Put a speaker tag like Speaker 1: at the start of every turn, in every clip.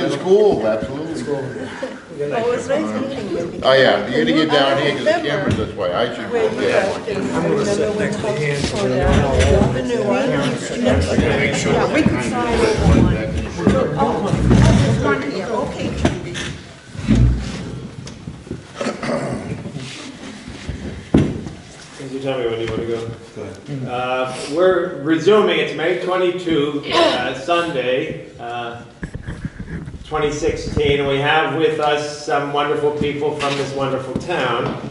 Speaker 1: in school, absolutely.
Speaker 2: Oh, it's nice meeting you.
Speaker 1: Oh, yeah, you're gonna get down here because the camera's this way. I should
Speaker 2: Where
Speaker 1: go
Speaker 2: you
Speaker 1: there.
Speaker 2: left, and I remember when folks tore down the new one.
Speaker 1: I gotta make sure.
Speaker 2: Yeah, we can sign over one. Oh, there's one here, okay, Judy.
Speaker 3: You tell me when you want to go. Go ahead. We're resuming. It's May 22, Sunday, 2016. And we have with us some wonderful people from this wonderful town.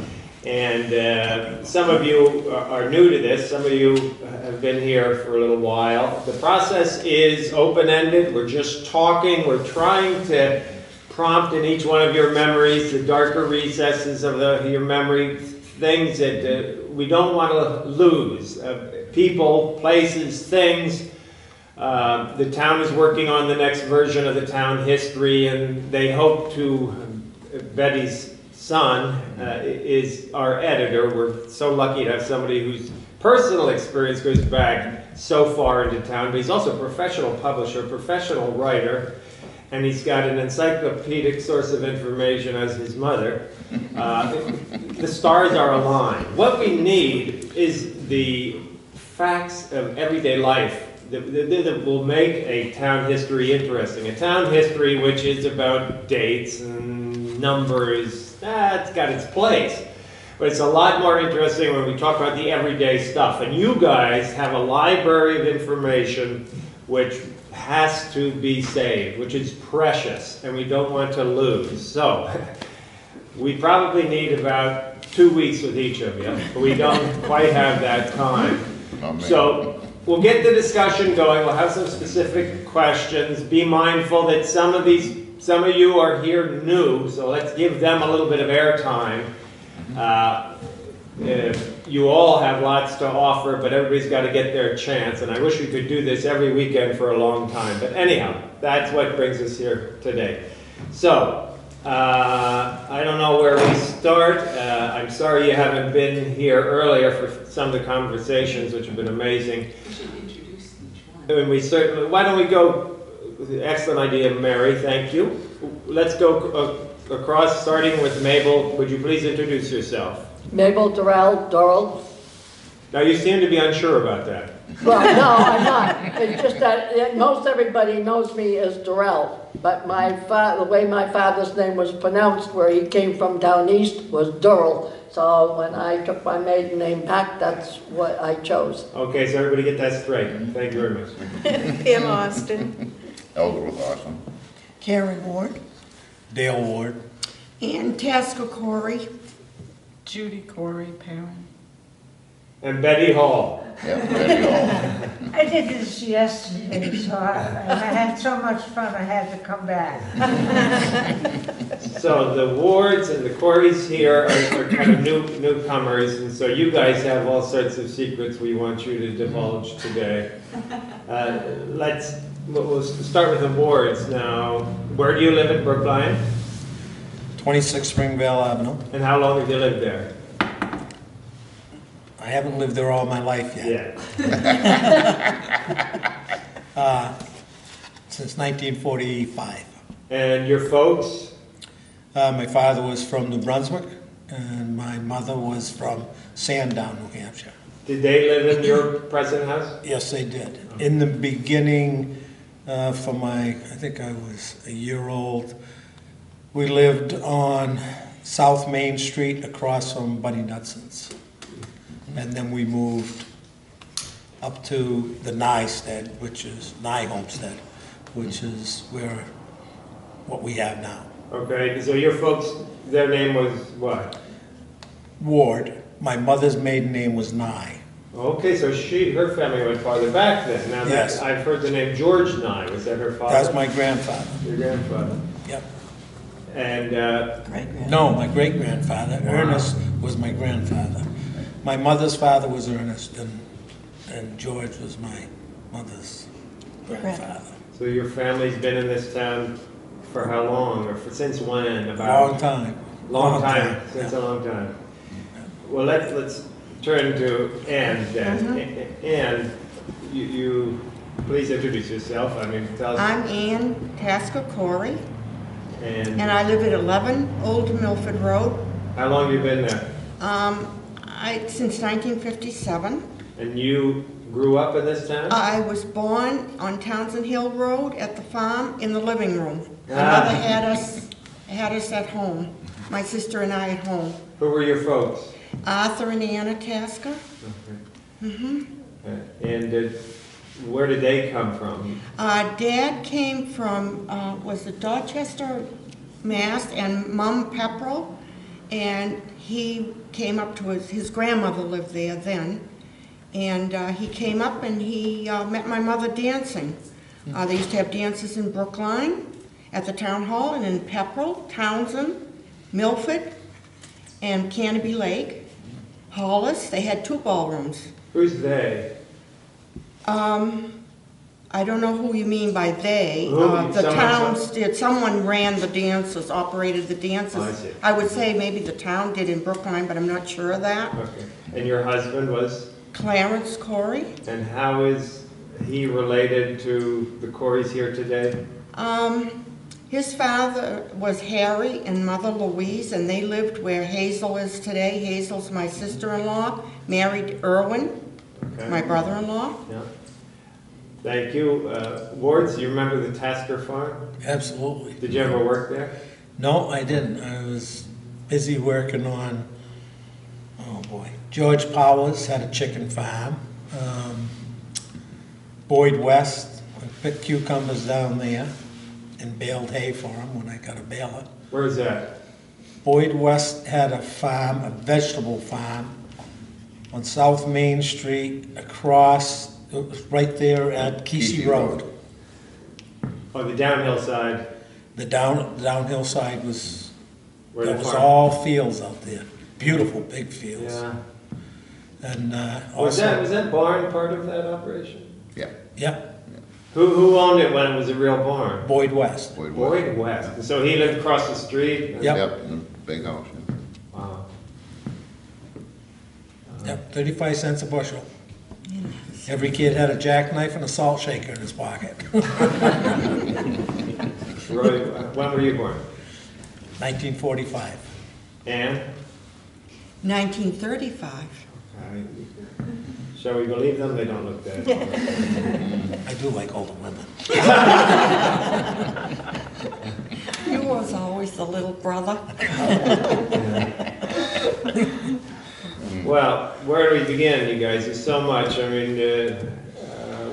Speaker 3: And some of you are new to this. Some of you have been here for a little while. The process is open-ended. We're just talking. We're trying to prompt in each one of your memories the darker recesses of your memory, things that we don't want to lose. People, places, things. The town is working on the next version of the town history, and they hope to, Betty's son is our editor. We're so lucky to have somebody whose personal experience goes back so far into town, but he's also a professional publisher, professional writer, and he's got an encyclopedic source of information as his mother. The stars are aligned. What we need is the facts of everyday life that will make a town history interesting. A town history which is about dates and numbers, it's got its place. But it's a lot more interesting when we talk about the everyday stuff. And you guys have a library of information which has to be saved, which is precious, and we don't want to lose. So, we probably need about 2 weeks with each of you, but we don't quite have that time. So, we'll get the discussion going. We'll have some specific questions. Be mindful that some of you are here new, so let's give them a little bit of airtime. You all have lots to offer, but everybody's got to get their chance, and I wish we could do this every weekend for a long time. But anyhow, that's what brings us here today. So, I don't know where we start. I'm sorry you haven't been here earlier for some of the conversations, which have been amazing.
Speaker 4: We should introduce each one.
Speaker 3: And we certainly, why don't we go, excellent idea, Mary, thank you. Let's go across, starting with Mabel. Would you please introduce yourself?
Speaker 5: Mabel Doral.
Speaker 3: Now you seem to be unsure about that.
Speaker 5: Well, no, I'm not. It's just that most everybody knows me as Durrell, but the way my father's name was pronounced, where he came from down east, was Durrell. So when I took my maiden name back, that's what I chose.
Speaker 3: Okay, so everybody get that straight. Thank you very much.
Speaker 2: Pam Austin.
Speaker 1: Ellsworth Austin.
Speaker 2: Karen Ward.
Speaker 6: Dale Ward.
Speaker 2: Ann Tasker Corey.
Speaker 4: Judy Corey, parent.
Speaker 3: And Betty Hall.
Speaker 1: Yeah, Betty Hall.
Speaker 7: I did this yesterday, so I had so much fun I had to come back.
Speaker 3: So the Wards and the Coreys here are kind of newcomers, and so you guys have all sorts of secrets we want you to divulge today. We'll start with the Wards now. Where do you live in Brookline?
Speaker 6: 26 Springvale Avenue.
Speaker 3: And how long have you lived there?
Speaker 6: I haven't lived there all my life yet. Since 1945.
Speaker 3: And your folks?
Speaker 6: My father was from New Brunswick, and my mother was from Sandown, New Hampshire.
Speaker 3: Did they live in your present house?
Speaker 6: Yes, they did. In the beginning, I think I was a year old, we lived on South Main Street across from Buddy Nutson's. And then we moved up to the Nye Homestead, which is what we have now.
Speaker 3: Okay, so your folks, their name was what?
Speaker 6: Ward. My mother's maiden name was Nye.
Speaker 3: Okay, so her family went farther back then. Now,
Speaker 6: yes.
Speaker 3: I've heard the name George Nye. Was that her father?
Speaker 6: That was my grandfather.
Speaker 3: Your grandfather.
Speaker 6: Yep.
Speaker 3: And
Speaker 6: no, my great-grandfather. Wow. Ernest was my grandfather. My mother's father was Ernest, and George was my mother's grandfather.
Speaker 3: So your family's been in this town for how long, or since when? About
Speaker 6: long time.
Speaker 3: Long time. Since a long time. Well, let's turn to Ann then. Ann, you Please introduce yourself. I mean, tell us.
Speaker 2: I'm Ann Tasker Corey,
Speaker 3: And
Speaker 2: and I live at 11 Old Milford Road.
Speaker 3: how long have you been there?
Speaker 2: Since 1957.
Speaker 3: And you grew up in this town?
Speaker 2: I was born on Townsend Hill Road at the farm in the living room. My
Speaker 3: Ah.
Speaker 2: mother had us at home, my sister and I at home.
Speaker 3: Who were your folks?
Speaker 2: Arthur and Anna Tasker.
Speaker 3: And where did they come from?
Speaker 2: Dad came from, was it Dorchester, Mass, and Mum Pepperell. And he came up to his grandmother lived there then. And he came up and he met my mother dancing. They used to have dances in Brookline at the town hall and in Pepperell, Townsend, Milford, and Canopy Lake, Hollis. They had 2 ballrooms.
Speaker 3: Who's they?
Speaker 2: I don't know who you mean by they.
Speaker 3: Who?
Speaker 2: The
Speaker 3: Someone-
Speaker 2: towns did, someone ran the dances, operated the dances.
Speaker 3: Oh, I see.
Speaker 2: I would say maybe the town did in Brookline, but I'm not sure of that.
Speaker 3: Okay. And your husband was?
Speaker 2: Clarence Corey.
Speaker 3: And how is he related to the Coreys here today?
Speaker 2: His father was Harry and mother Louise, and they lived where Hazel is today. Hazel's my sister-in-law, married Irwin,
Speaker 3: Okay.
Speaker 2: my brother-in-law.
Speaker 3: Yeah. Thank you. Wards, you remember the Tasker farm?
Speaker 6: Absolutely.
Speaker 3: Did you ever work there?
Speaker 6: No, I didn't. I was busy working on, oh boy, George Powers had a chicken farm. Boyd West, I picked cucumbers down there and baled hay for him when I got a baler.
Speaker 3: Where's that?
Speaker 6: Boyd West had a farm, a vegetable farm, on South Main Street, across, it was right there at Kesey
Speaker 1: Kesey
Speaker 6: Road.
Speaker 1: Road.
Speaker 3: Oh, the downhill side.
Speaker 6: The downhill side was,
Speaker 3: Where
Speaker 6: that
Speaker 3: the
Speaker 6: was
Speaker 3: farm-
Speaker 6: all fields out there. Beautiful, big fields.
Speaker 3: Yeah.
Speaker 6: And
Speaker 3: Was
Speaker 6: also,
Speaker 3: that barn part of that operation?
Speaker 1: Yeah.
Speaker 6: yeah,
Speaker 3: Who owned it when it was a real barn?
Speaker 6: Boyd West.
Speaker 1: Boyd West.
Speaker 3: Boyd West. So he lived across the street?
Speaker 6: Yep.
Speaker 1: Yep, in the big house, yeah.
Speaker 3: Wow.
Speaker 6: Yep, 35 cents a bushel. Every kid had a jackknife and a salt shaker in his pocket.
Speaker 3: Roy, when were you born?
Speaker 6: 1945.
Speaker 3: Anne?
Speaker 2: 1935.
Speaker 3: Shall we believe them? They don't look that old.
Speaker 6: I do like older women.
Speaker 2: You was always the little brother.
Speaker 3: Well, where do we begin, you guys? There's so much. I mean,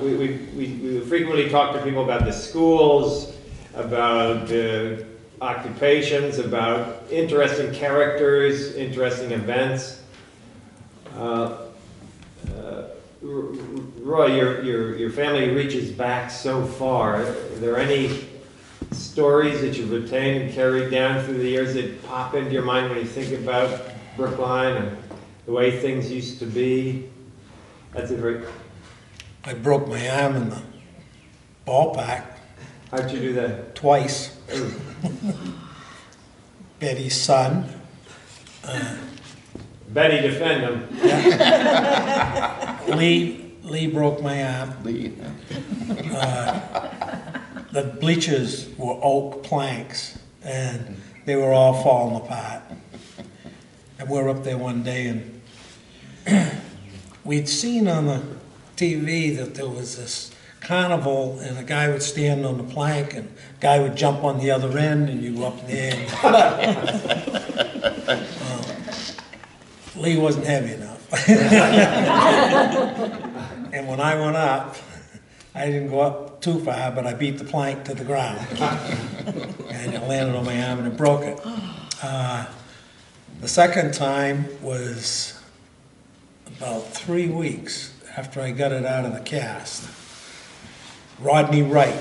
Speaker 3: we frequently talk to people about the schools, about occupations, about interesting characters, interesting events. Roy, your family reaches back so far. Are there any stories that you've retained and carried down through the years that pop into your mind when you think about Brookline and the way things used to be? That's a very...
Speaker 6: I broke my arm in the ballpark
Speaker 3: How'd you do that?
Speaker 6: twice. Betty's son.
Speaker 3: Betty, defend him.
Speaker 6: Lee broke my arm.
Speaker 1: Lee.
Speaker 6: The bleachers were oak planks, and they were all falling apart. And we were up there one day, and we'd seen on the TV that there was this carnival, and a guy would stand on the plank, and a guy would jump on the other end, and you go up there. Lee wasn't heavy enough. And when I went up, I didn't go up too far, but I beat the plank to the ground. And it landed on my arm and it broke it. The second time was about 3 weeks after I got it out of the cast. Rodney Wright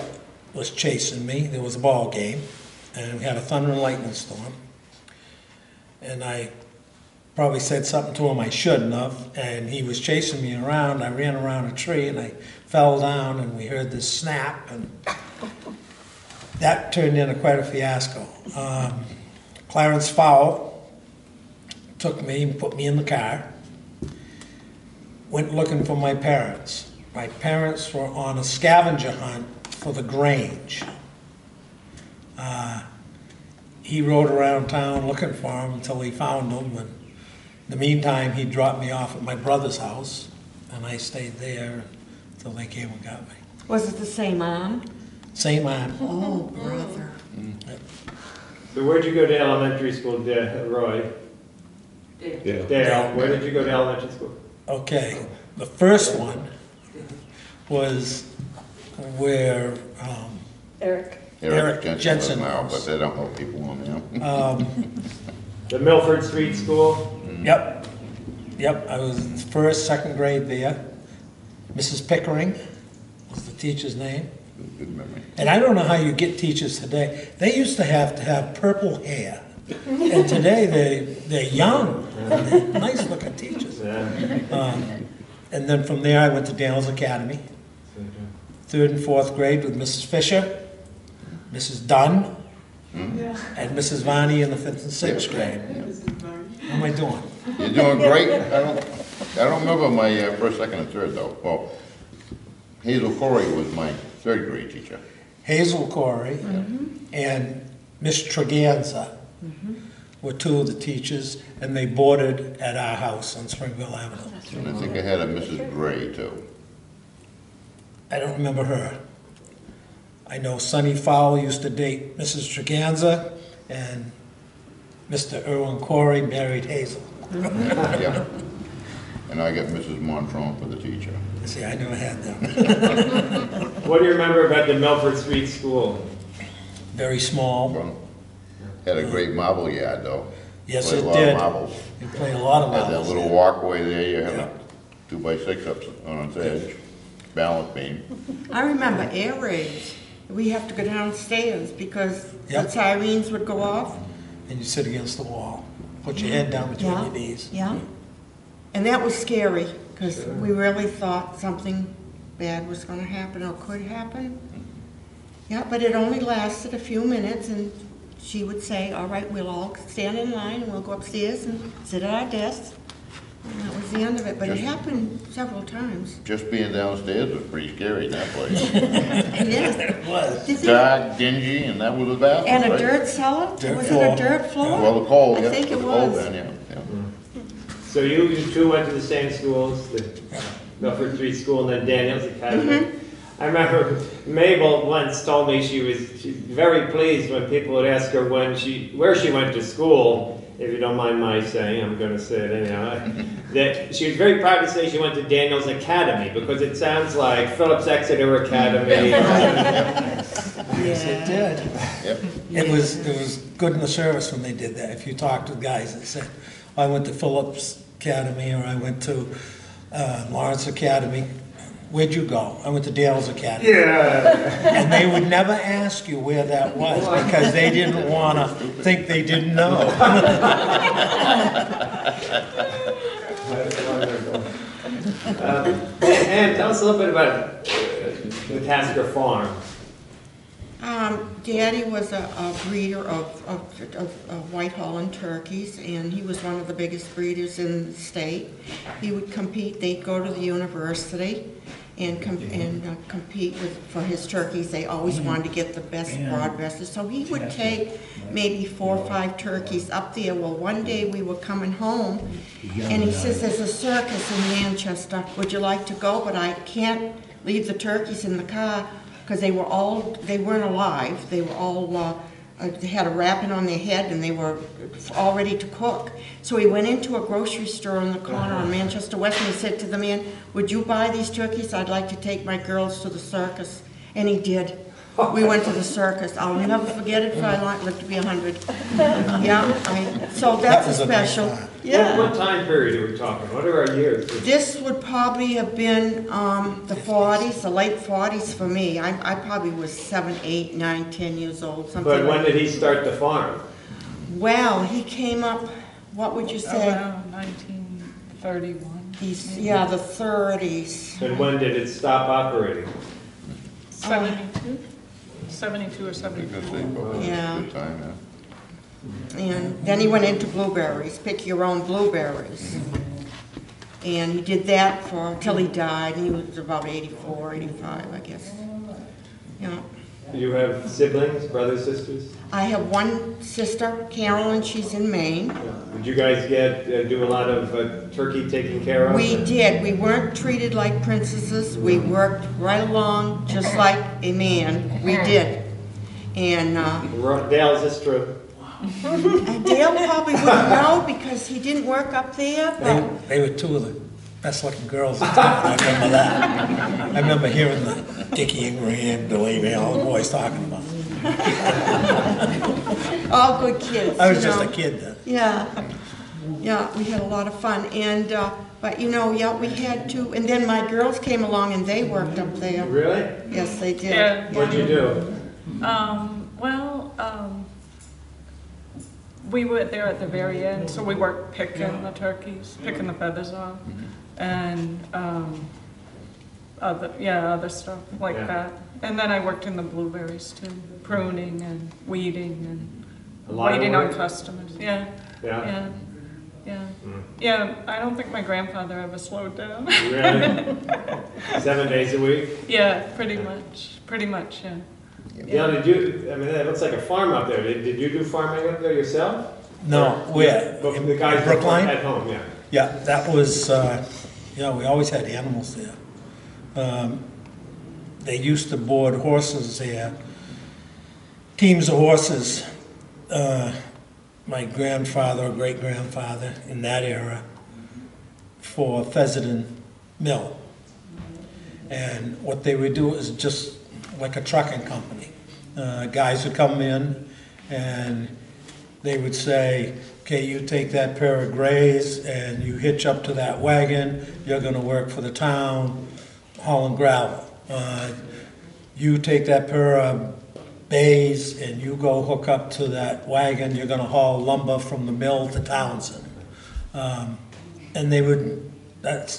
Speaker 6: was chasing me. There was a ball game, and we had a thunder and lightning storm. And I probably said something to him I shouldn't have, and he was chasing me around. I ran around a tree, and I fell down, and we heard this snap, and that turned into quite a fiasco. Clarence Fowle took me and put me in the car, went looking for my parents. my parents were on a scavenger hunt for the Grange. He rode around town looking for him until he found him, and in the meantime, he dropped me off at my brother's house, and I stayed there until they came and got me.
Speaker 2: Was it the same mom?
Speaker 6: Same aunt.
Speaker 2: Oh, brother.
Speaker 3: So where'd you go to elementary school, Roy? Dale. Where did you go to elementary school?
Speaker 6: Okay, the first one was where
Speaker 5: Eric.
Speaker 6: Eric
Speaker 1: Jensen
Speaker 6: Jensen
Speaker 1: now,
Speaker 6: was.
Speaker 1: but they don't know people on there.
Speaker 3: The Milford Street School?
Speaker 6: Yep, I was in first, second grade there. Mrs. Pickering was the teacher's name.
Speaker 1: Good memory.
Speaker 6: And I don't know how you get teachers today. They used to have purple hair. And today they're young, nice looking teachers.
Speaker 3: Yeah.
Speaker 6: And then from there I went to Daniels Academy. Third and fourth grade with Mrs. Fisher, Mrs. Dunn, and Mrs. Varney in the fifth and sixth grade. How am I doing?
Speaker 1: You're doing great. I don't remember my first, second, and third though. Well, Hazel Corey was my third grade teacher.
Speaker 6: Hazel Corey and Miss Treganza were two of the teachers, and they boarded at our house on Springville Avenue.
Speaker 1: And I think I had a Mrs. Gray too.
Speaker 6: I don't remember her. I know Sonny Fowle used to date Mrs. Treganza, and Mr. Irwin Corey married Hazel.
Speaker 1: Yeah. And I got Mrs. Montrone for the teacher.
Speaker 6: See, I never had them.
Speaker 3: What do you remember about the Milford Street School?
Speaker 6: Very small.
Speaker 1: Well, had a great marble yard though.
Speaker 6: Yes,
Speaker 1: Played
Speaker 6: it
Speaker 1: a lot
Speaker 6: did.
Speaker 1: of marbles.
Speaker 6: You play a lot of
Speaker 1: Had that
Speaker 6: marbles.
Speaker 1: little walkway there, you had a 2x6 up on its edge, balance beam.
Speaker 2: I remember air raids. We have to go downstairs because the
Speaker 6: Yep.
Speaker 2: sirens would go off.
Speaker 6: And you sit against the wall. Put your head down between
Speaker 2: Yeah.
Speaker 6: your knees.
Speaker 2: Yeah. And that was scary because we really thought something bad was going to happen or could happen. Yeah, but it only lasted a few minutes, and she would say, all right, we'll all stand in line and we'll go upstairs and sit at our desks. And that was the end of it, but it happened several times.
Speaker 1: Just being downstairs was pretty scary in that place.
Speaker 2: Yes.
Speaker 6: It was.
Speaker 2: Did they-
Speaker 1: Dark, dingy, and that was the bathroom,
Speaker 2: And a
Speaker 1: right?
Speaker 2: dirt cellar?
Speaker 6: Dirt
Speaker 2: Was it
Speaker 6: floor.
Speaker 2: a dirt floor?
Speaker 1: Well, the cold,
Speaker 2: I
Speaker 1: yeah.
Speaker 2: think it
Speaker 1: cold
Speaker 2: was.
Speaker 1: then, yeah.
Speaker 3: So you two went to the same schools, the Milford Street School and then Daniels Academy. I remember Mabel once told me she's very pleased when people would ask her where she went to school. If you don't mind my saying, I'm going to say it anyhow. That she was very proud to say she went to Daniels Academy because it sounds like Phillips Exeter Academy.
Speaker 6: Yes, it did.
Speaker 1: Yep.
Speaker 6: It was good in the service when they did that. If you talked to guys that said, I went to Phillips Academy or I went to Lawrence Academy, where'd you go? I went to Dale's Academy.
Speaker 3: Yeah.
Speaker 6: And they would never ask you where that was because they didn't want to think they didn't know.
Speaker 3: That's wonderful. And tell us a little bit about the Tasker Farm.
Speaker 2: Daddy was a breeder of White Holland turkeys, and he was one of the biggest breeders in the state. He would compete, they'd go to the university and compete for his turkeys. They always wanted to get the best broad-breasted. So he would take maybe 4 or 5 turkeys up there. Well, one day we were coming home, and he says, there's a circus in Manchester. Would you like to go? But I can't leave the turkeys in the car, because they weren't alive. They were all, they had a wrapping on their head and they were all ready to cook. So he went into a grocery store on the corner on Manchester West and he said to the man, would you buy these turkeys? I'd like to take my girls to the circus. And he did. We went to the circus. I'll never forget it, for I lived to be 100. Yeah, so
Speaker 6: That
Speaker 2: that's
Speaker 6: was
Speaker 2: a
Speaker 6: a big
Speaker 2: special.
Speaker 6: time.
Speaker 2: Yeah.
Speaker 3: What time period are we talking? What are our years?
Speaker 2: This would probably have been the 40s, the late 40s for me. I probably was 7, 8, 9, 10 years old, something
Speaker 3: But when
Speaker 2: like
Speaker 3: did he start the farm?
Speaker 2: Well, he came up, what would you say?
Speaker 4: Around 1931.
Speaker 2: Yeah, the 30s.
Speaker 3: And when did it stop operating?
Speaker 4: 72? 72 or
Speaker 1: I was gonna
Speaker 4: 74.
Speaker 1: say, probably
Speaker 2: Yeah.
Speaker 1: a good time, yeah.
Speaker 2: And then he went into blueberries, pick your own blueberries. And he did that till he died, and he was about 84, 85, I guess. Yeah.
Speaker 3: Do you have siblings, brothers, sisters?
Speaker 2: I have one sister, Carolyn, she's in Maine.
Speaker 3: Did you guys do a lot of turkey taking care of?
Speaker 2: We did. We weren't treated like princesses. We worked right along just like a man. We did. And
Speaker 3: Dale, is this true?
Speaker 2: Dale probably wouldn't know because he didn't work up there, but
Speaker 6: They were two of the best looking girls in town, I remember that. I remember hearing the Dickie Ingraham, Delaney, all the boys talking about it.
Speaker 2: all good kids.
Speaker 6: I was
Speaker 2: you
Speaker 6: just
Speaker 2: know.
Speaker 6: a kid then.
Speaker 2: Yeah. Yeah, we had a lot of fun. And, but you know, yeah, we had to, and then my girls came along and they worked up there.
Speaker 3: Really?
Speaker 2: Yes, they did.
Speaker 4: Yeah.
Speaker 3: What'd you do?
Speaker 4: We were there at the very end, so we worked picking the turkeys, picking the feathers off, and other stuff like
Speaker 3: Yeah.
Speaker 4: that. And then I worked in the blueberries too, pruning and weeding
Speaker 3: A
Speaker 4: and
Speaker 3: lot of
Speaker 4: waiting on
Speaker 3: work?
Speaker 4: customers. Yeah,
Speaker 3: Yeah?
Speaker 4: yeah, yeah,
Speaker 3: Mm.
Speaker 4: yeah. I don't think my grandfather ever slowed down.
Speaker 3: Really? 7 days a week?
Speaker 4: Yeah, pretty much, yeah.
Speaker 3: Yeah, that looks like a farm up there. Did you do farming up there yourself?
Speaker 6: No, where?
Speaker 3: But
Speaker 6: In
Speaker 3: the guys
Speaker 6: Brookline?
Speaker 3: at home, yeah.
Speaker 6: Yeah, that was, we always had animals there. They used to board horses there, teams of horses. My grandfather or great-grandfather in that era for Fessenden Mill. And what they would do is just like a trucking company. Guys would come in and they would say, okay, you take that pair of grays and you hitch up to that wagon, you're gonna work for the town, hauling gravel. You take that pair of bays and you go hook up to that wagon, you're gonna haul lumber from the mill to Townsend. And they would,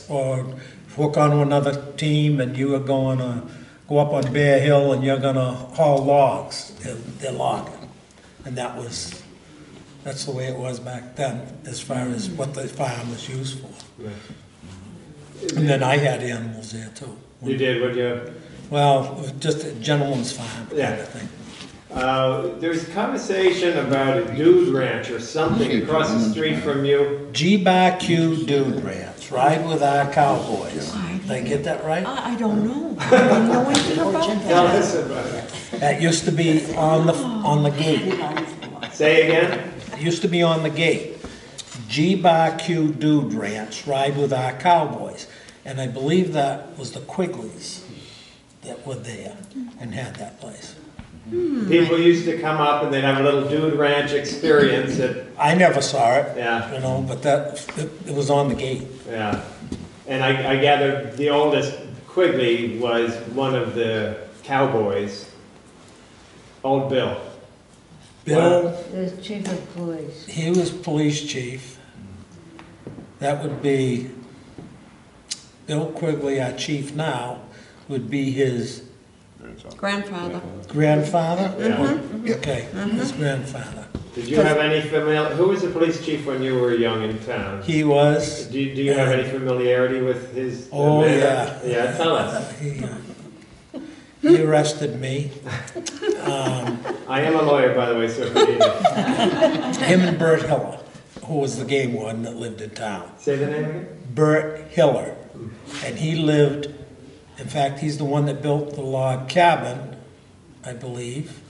Speaker 6: or hook onto another team and you are going to go up on Bear Hill and you're gonna haul logs. They're logging. And that's the way it was back then, as far as what the farm was used for.
Speaker 3: Yeah.
Speaker 6: And then I had animals there too.
Speaker 3: You did, would you?
Speaker 6: Well, it was just a gentleman's farm kind
Speaker 3: Yeah.
Speaker 6: of thing.
Speaker 3: There's conversation about a dude ranch or something across the street from you.
Speaker 6: G-Bar-Q Dude Ranch, ride with our cowboys. Did I get that right?
Speaker 2: I don't know. I don't know anything about
Speaker 3: Tell
Speaker 2: that.
Speaker 3: us about it.
Speaker 6: That used to be on the gate.
Speaker 3: Say again?
Speaker 6: It used to be on the gate. G-Bar-Q Dude Ranch, ride with our cowboys. And I believe that was the Quigleys that were there and had that place.
Speaker 3: People used to come up and they'd have a little dude ranch experience at,
Speaker 6: I never saw it,
Speaker 3: yeah,
Speaker 6: you know, but it was on the gate.
Speaker 3: yeah. And I gather the oldest Quigley was one of the cowboys, Old Bill.
Speaker 6: Bill,
Speaker 7: The chief of police.
Speaker 6: he was police chief. That would be, Bill Quigley, our chief now, would be his
Speaker 2: Grandfather.
Speaker 6: grandfather?
Speaker 3: Yeah.
Speaker 6: Okay, his grandfather.
Speaker 3: Did you have any who was the police chief when you were young in town?
Speaker 6: He was.
Speaker 3: Do you have any familiarity with his?
Speaker 6: Oh,
Speaker 3: manner?
Speaker 6: yeah.
Speaker 3: Yeah, tell us.
Speaker 6: He arrested me.
Speaker 3: I am a lawyer, by the way, so if you need it.
Speaker 6: Him and Bert Hiller, who was the game warden that lived in town.
Speaker 3: Say the name again?
Speaker 6: Bert Hiller. And he lived, in fact, he's the one that built the log cabin, I believe,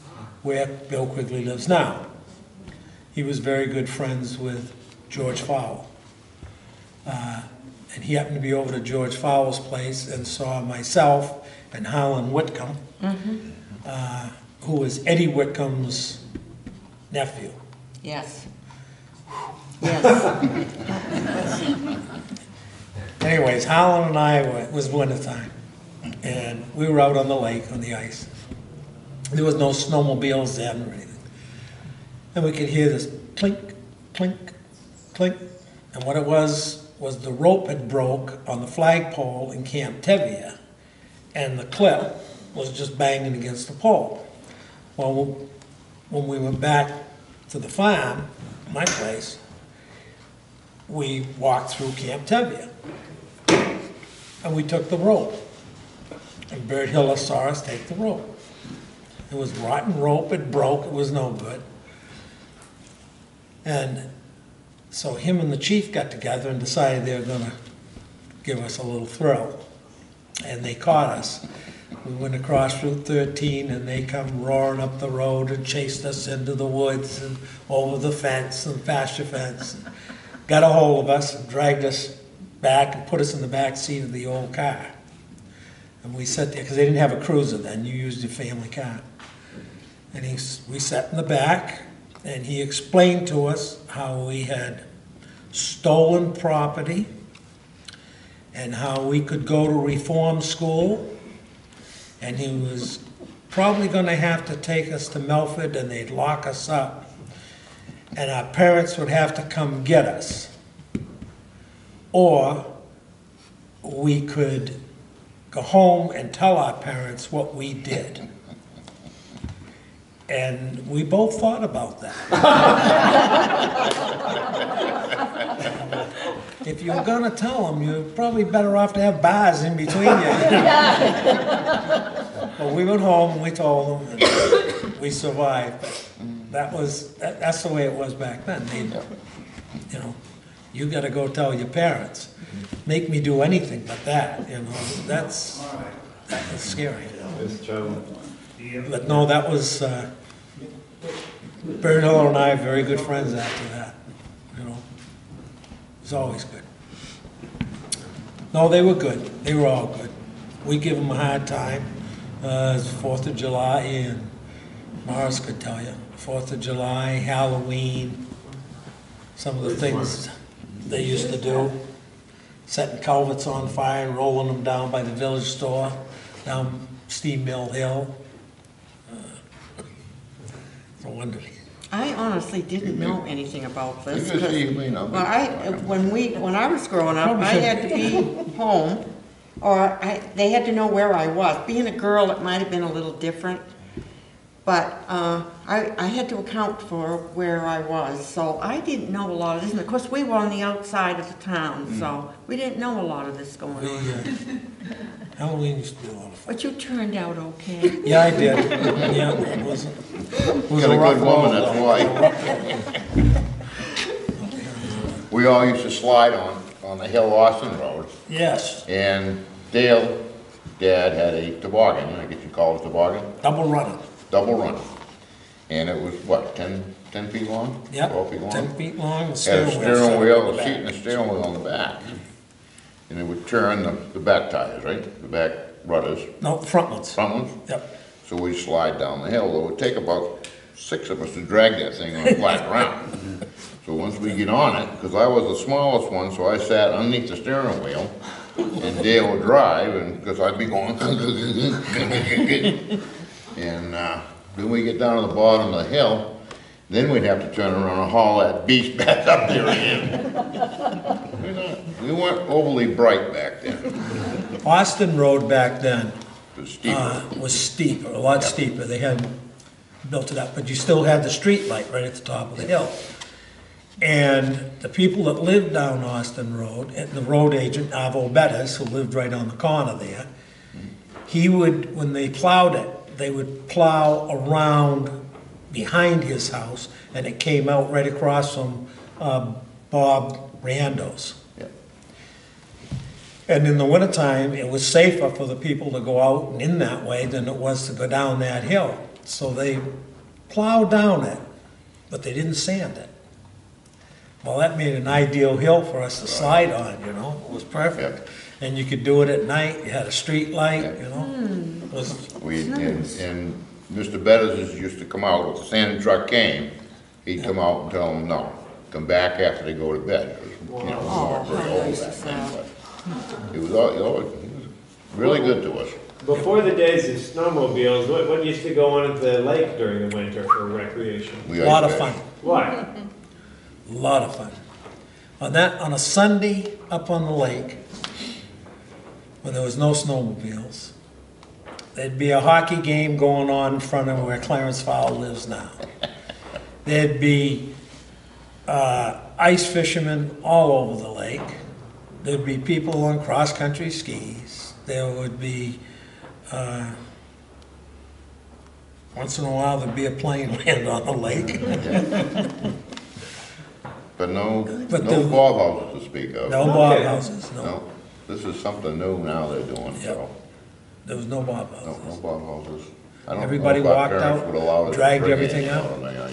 Speaker 6: where Bill Quigley lives now. He was very good friends with George Fowle. And he happened to be over to George Fowle's place and saw myself and Harlan Whitcomb, who was Eddie Whitcomb's nephew.
Speaker 2: Yes. Yes.
Speaker 6: Anyways, Harlan and I, it was wintertime, and we were out on the lake on the ice. There was no snowmobiles then or anything. And we could hear this clink, clink, clink. And what it was the rope had broke on the flagpole in Camp Tevye, and the clip was just banging against the pole. Well, when we went back to the farm, my place, we walked through Camp Tevye. And we took the rope. And Bert Hiller saw us take the rope. It was rotten rope, it broke, it was no good. And so him and the chief got together and decided they were gonna give us a little thrill. And they caught us. We went across Route 13 and they come roaring up the road and chased us into the woods and over the fence and pasture fence. Got a hold of us and dragged us back and put us in the back seat of the old car. And we sat there, because they didn't have a cruiser then, you used your family car. And we sat in the back, and he explained to us how we had stolen property, and how we could go to reform school, and he was probably gonna have to take us to Melford, and they'd lock us up, and our parents would have to come get us. Or we could go home and tell our parents what we did. And we both thought about that. If you were gonna tell them, you're probably better off to have bars in between you. Well, we went home and we told them, and we survived. But that's the way it was back then. You know, you gotta go tell your parents. Make me do anything but that, you know, that was scary. But no, that was, Bert Hiller and I are very good friends after that, you know. It was always good. No, they were good. They were all good. We give them a hard time. It's 4th of July, and Morris could tell you. 4th of July, Halloween, some of the things they used to do. Setting culverts on fire and rolling them down by the village store, down Steam Mill Hill. It's a wonder.
Speaker 2: I honestly didn't know anything about this.
Speaker 1: You can see, you know.
Speaker 2: Well, when I was growing up, I had to be home, or they had to know where I was. Being a girl, it might have been a little different, but I had to account for where I was, so I didn't know a lot of this. And of course, we were on the outside of the town, so we didn't know a lot of this going on.
Speaker 6: Halloween used to be a lot of fun.
Speaker 2: But you turned out okay.
Speaker 6: Yeah, I did. Yeah, it was a
Speaker 1: Got a
Speaker 6: rough
Speaker 1: good woman,
Speaker 6: road,
Speaker 1: that's why. We all used to slide on the Hill Austin Road,
Speaker 6: Yes,
Speaker 1: and Dale, Dad had a toboggan, I guess you call it a toboggan,
Speaker 6: double running.
Speaker 1: double run. And it was, what, 10 feet long?
Speaker 6: Yep,
Speaker 1: 12 feet long?
Speaker 6: 10 feet long, the
Speaker 1: Had a
Speaker 6: steering
Speaker 1: steering wheel,
Speaker 6: set
Speaker 1: a seat and a steering wheel on the back. And it would turn the back tires, right? The back rudders,
Speaker 6: No, front ones.
Speaker 1: front ones.
Speaker 6: Yep.
Speaker 1: So we slide down the hill. It would take about 6 of us to drag that thing on flat ground. So once we get on it, because I was the smallest one, so I sat underneath the steering wheel, and Dale would drive, and because I'd be going, and then we get down to the bottom of the hill, then we'd have to turn around and haul that beast back up there again. We weren't overly bright back then.
Speaker 6: Austin Road back then
Speaker 1: It was steeper.
Speaker 6: was steeper, a lot steeper. They hadn't built it up, but you still had the street light right at the top of the hill. And the people that lived down Austin Road, and the road agent, Avo Bettis, who lived right on the corner there, he would, when they plowed it, they would plow around behind his house, and it came out right across from Bob Rando's.
Speaker 1: Yep.
Speaker 6: And in the wintertime, it was safer for the people to go out and in that way than it was to go down that hill. So they plowed down it, but they didn't sand it. Well, that made an ideal hill for us to slide on, you know, it was perfect. And you could do it at night, you had a street light, you know. It was,
Speaker 1: And Mr. Bettis used to come out, if the sand truck came, he'd come out and tell them, no, come back after they go to bed. 'Cause, you know, we weren't very old back then, but he was really good to us.
Speaker 3: Before the days of snowmobiles, what used to go on at the lake during the winter for recreation?
Speaker 1: We
Speaker 6: a lot of
Speaker 1: ice
Speaker 6: fun,
Speaker 3: What?
Speaker 6: a lot of fun. On a Sunday up on the lake, when there was no snowmobiles, there'd be a hockey game going on in front of where Clarence Fowle lives now. There'd be ice fishermen all over the lake. There'd be people on cross-country skis. There would be, once in a while, there'd be a plane land on the lake.
Speaker 1: But no
Speaker 6: But
Speaker 1: bob houses to speak of.
Speaker 6: No bob houses, no.
Speaker 1: No, this is something new now they're doing, so,
Speaker 6: There was no bob
Speaker 1: no
Speaker 6: houses.
Speaker 1: bob houses. I don't know
Speaker 6: Everybody
Speaker 1: if our
Speaker 6: walked
Speaker 1: parents
Speaker 6: out,
Speaker 1: would allow us to
Speaker 6: dragged
Speaker 1: bring
Speaker 6: everything
Speaker 1: anything
Speaker 6: out.
Speaker 1: on the ice.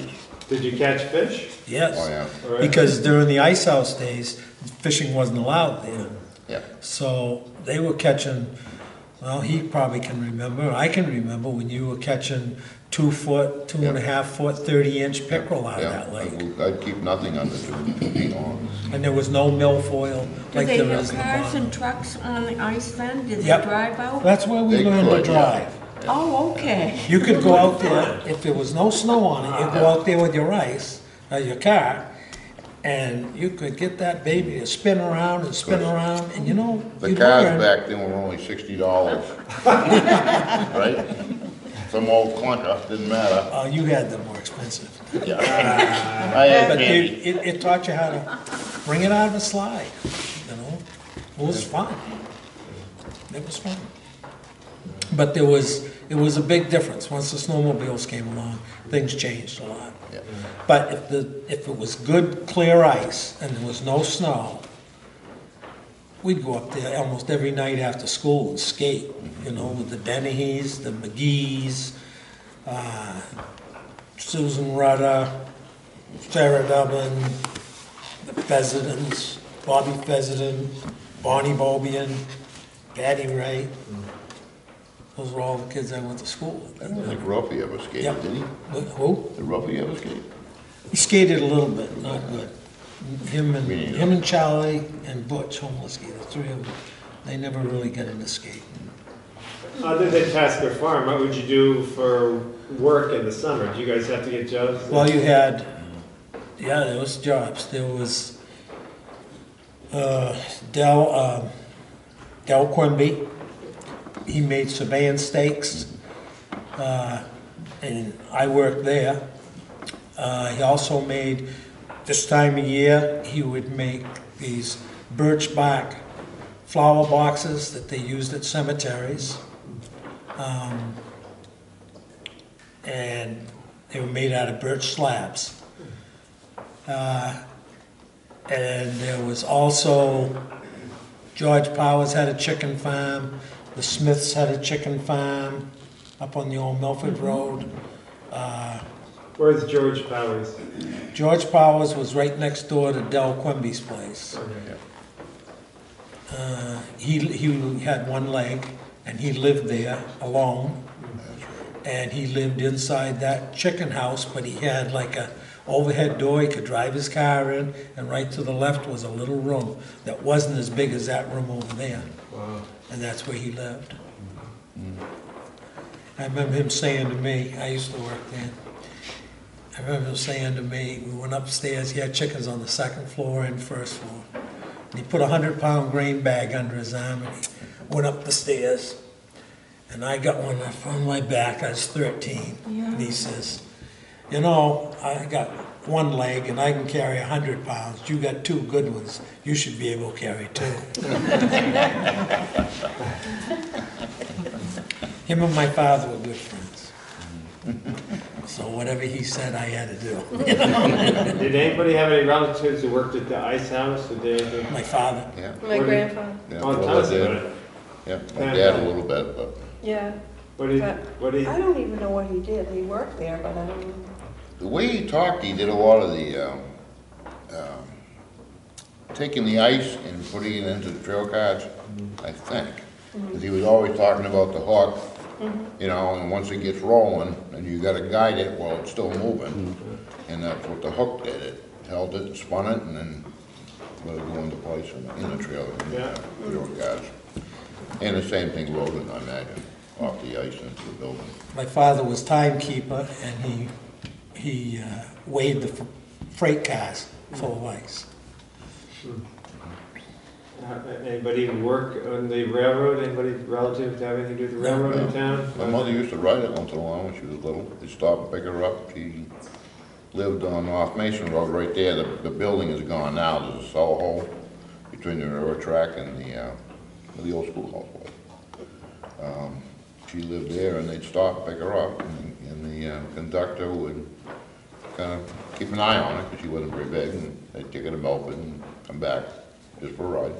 Speaker 3: Did you catch fish?
Speaker 1: Oh,
Speaker 6: Yes,
Speaker 1: yeah,
Speaker 3: All right.
Speaker 6: because during the ice house days, fishing wasn't allowed there.
Speaker 1: yeah.
Speaker 6: So they were catching, well, he probably can remember, I can remember when you were catching 2 foot, 2.5 foot, 30-inch pickerel out of
Speaker 1: Yeah,
Speaker 6: that lake.
Speaker 1: I'd keep nothing under 2 feet on.
Speaker 6: And there was no milfoil
Speaker 2: Did
Speaker 6: like
Speaker 2: they
Speaker 6: there
Speaker 2: have
Speaker 6: is in the
Speaker 2: cars and
Speaker 6: bottom.
Speaker 2: trucks on the ice then? Did they
Speaker 6: Yep.
Speaker 2: drive out?
Speaker 6: That's where we
Speaker 1: They
Speaker 6: learned to
Speaker 1: could, yeah.
Speaker 6: drive.
Speaker 2: Oh, okay.
Speaker 6: You could go out there, if there was no snow on it, you'd go out there with your ice, your car, and you could get that baby to spin around and spin around, and you know,
Speaker 1: The
Speaker 6: you'd
Speaker 1: cars
Speaker 6: learn.
Speaker 1: back then were only $60, right? Some old clunker, didn't matter.
Speaker 6: You had them more expensive.
Speaker 1: Yeah. I had
Speaker 6: But
Speaker 1: candy.
Speaker 6: it taught you how to bring it out of the slide, you know? It was fun. It was fun. But it was a big difference. Once the snowmobiles came along, things changed a lot.
Speaker 1: Yeah.
Speaker 6: But if it was good, clear ice and there was no snow, we'd go up there almost every night after school and skate, you know, with the Dennehy's, the McGee's, Susan Rudder, Sarah Dublin, the Fezzidens, Bobby Fezziden, Bonnie Bobian, Patty Wright. Those were all the kids I went to school with.
Speaker 1: I don't think Ruffy ever skated,
Speaker 6: Yep.
Speaker 1: did he?
Speaker 6: Who?
Speaker 1: Did Ruffy ever skate?
Speaker 6: He skated a little bit, not good. Him
Speaker 1: Me neither.
Speaker 6: and Charlie and Butch, Homelessky, the three of them, they never really got into skating.
Speaker 3: Other than Tasker Farm, what would you do for work in the summer? Do you guys have to get jobs?
Speaker 6: Well, you had, there was jobs. There was Del Quimby. He made surveying stakes, and I worked there. He also made, this time of year, he would make these birch bark flower boxes that they used at cemeteries. And they were made out of birch slabs. And there was also, George Powers had a chicken farm, the Smiths had a chicken farm up on the old Milford Road.
Speaker 3: Where's George Powers?
Speaker 6: George Powers was right next door to Del Quimby's place. He had one leg, and he lived there alone. And he lived inside that chicken house, but he had like a overhead door he could drive his car in, and right to the left was a little room that wasn't as big as that room over there.
Speaker 3: Wow.
Speaker 6: And that's where he lived. I remember him saying to me, I used to work there, I remember him saying to me, we went upstairs, he had chickens on the second floor and first floor. And he put a 100-pound grain bag under his arm and he went up the stairs. And I got one on my back, I was 13.
Speaker 2: Yeah.
Speaker 6: And he says, you know, I got one leg and I can carry 100 pounds. You got two good ones. You should be able to carry two. Him and my father were good friends. So whatever he said, I had to do.
Speaker 3: Did anybody have any relatives who worked at the ice house? Did they ever?
Speaker 6: My father.
Speaker 1: Yeah.
Speaker 8: My grandfather.
Speaker 1: Yeah,
Speaker 3: Oh,
Speaker 1: well,
Speaker 3: tell us
Speaker 1: I did.
Speaker 3: about it.
Speaker 1: Yeah, my dad a little bit, but
Speaker 8: Yeah.
Speaker 3: What did,
Speaker 8: But
Speaker 3: what did,
Speaker 8: I don't even know what he did. He worked there, but I don't know.
Speaker 1: the way he talked, he did a lot of the, taking the ice and putting it into the trail cards, I think. 'Cause he was always talking about the hook, you know, and once it gets rolling, and you gotta guide it while it's still moving. And that's what the hook did, it held it, spun it, and then let it go into place in the trail, in the trail cards. And the same thing rolling, I imagine, off the ice into the building.
Speaker 6: My father was timekeeper and he weighed the freight cars full of ice.
Speaker 3: anybody work on the railroad? Anybody relative to have anything to do with the railroad in town?
Speaker 1: My mother used to ride it once in a while when she was little. They'd stop and pick her up, she lived on North Mason Road right there. The building is gone now. There's a cell hole between the railroad track and the old schoolhouse was. She lived there, and they'd stop, pick her up, and the conductor would kind of keep an eye on her, because she wasn't very big, and they'd take her to Milford and come back just for a ride.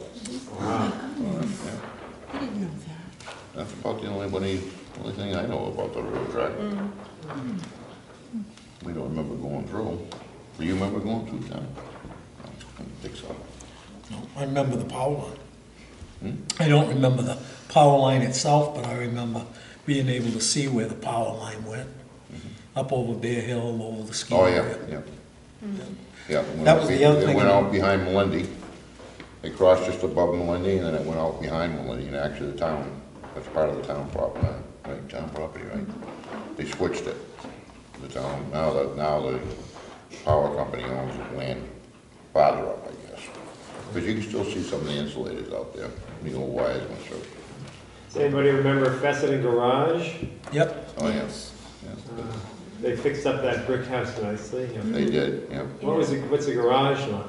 Speaker 3: Wow.
Speaker 1: Yeah.
Speaker 2: I didn't know that.
Speaker 1: That's about the only thing I know about the railroad track. We don't remember going through. Do you remember going through town? No, I don't think so.
Speaker 6: No, I remember the power line. I don't remember the power line itself, but I remember being able to see where the power line went. Up over Bear Hill, over the ski
Speaker 1: Oh,
Speaker 6: area.
Speaker 1: yeah. Yeah.
Speaker 6: That was the other
Speaker 1: It
Speaker 6: thing.
Speaker 1: went out behind Melindy. It crossed just above Melindy, and then it went out behind Melindy, and actually the town, that's part of the town property, right, town property, right? They switched it. The town, now the power company owns the land farther up, I guess. But you can still see some of the insulators out there, the old wires and stuff.
Speaker 3: Does anybody remember Fessenden Garage?
Speaker 6: Yep.
Speaker 1: Oh, yes. Yeah.
Speaker 3: They fixed up that brick house nicely.
Speaker 1: They did, yeah.
Speaker 3: What's the garage like?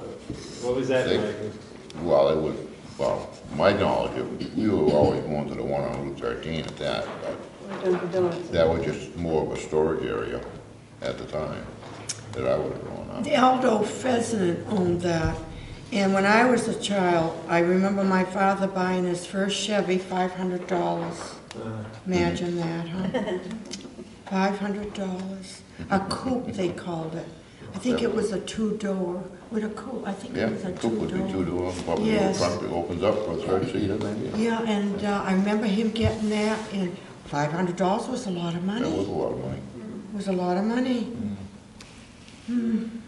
Speaker 3: What was that
Speaker 1: They-
Speaker 3: like?
Speaker 1: Well, my knowledge, we were always going to the one on Route 13 at that, but
Speaker 8: Dunkin' Donuts.
Speaker 1: that was just more of a storage area at the time that I would have grown up.
Speaker 2: The Aldo Pheasant owned that. And when I was a child, I remember my father buying his first Chevy, $500. Imagine that, huh? $500. A coupe, they called it. I think it was a two-door, with a coupe, I think
Speaker 1: Yeah,
Speaker 2: it was a
Speaker 1: coupe would be
Speaker 2: two-door.
Speaker 1: two-door, probably the
Speaker 2: Yes.
Speaker 1: front that opens up for a third seater maybe.
Speaker 2: Yeah, and I remember him getting that, and $500 was a lot of
Speaker 1: That was
Speaker 2: money.
Speaker 1: a lot of money.
Speaker 2: Was a lot of money.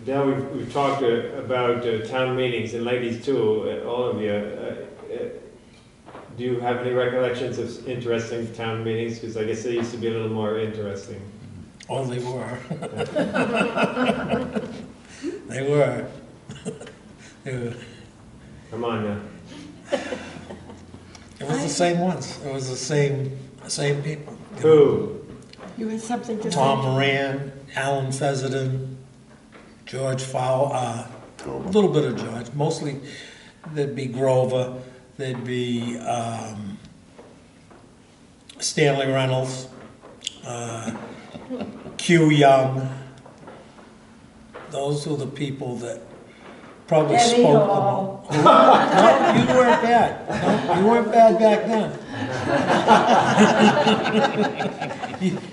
Speaker 3: Now, we've talked about town meetings, and ladies too, all of you. Do you have any recollections of interesting town meetings? Because I guess they used to be a little more interesting.
Speaker 6: Oh, they were. They were. They were.
Speaker 3: Come on now.
Speaker 6: It was the same ones. It was the same people.
Speaker 3: Who?
Speaker 2: You had something to say?
Speaker 6: Tom Moran, Alan Fessenden, George Fowle, a little bit of George. Mostly there'd be Grover, there'd be Stanley Reynolds, Q Young. Those were the people that probably
Speaker 7: Debbie
Speaker 6: spoke the
Speaker 7: Hall.
Speaker 6: most. No, you weren't bad. No, you weren't bad back then.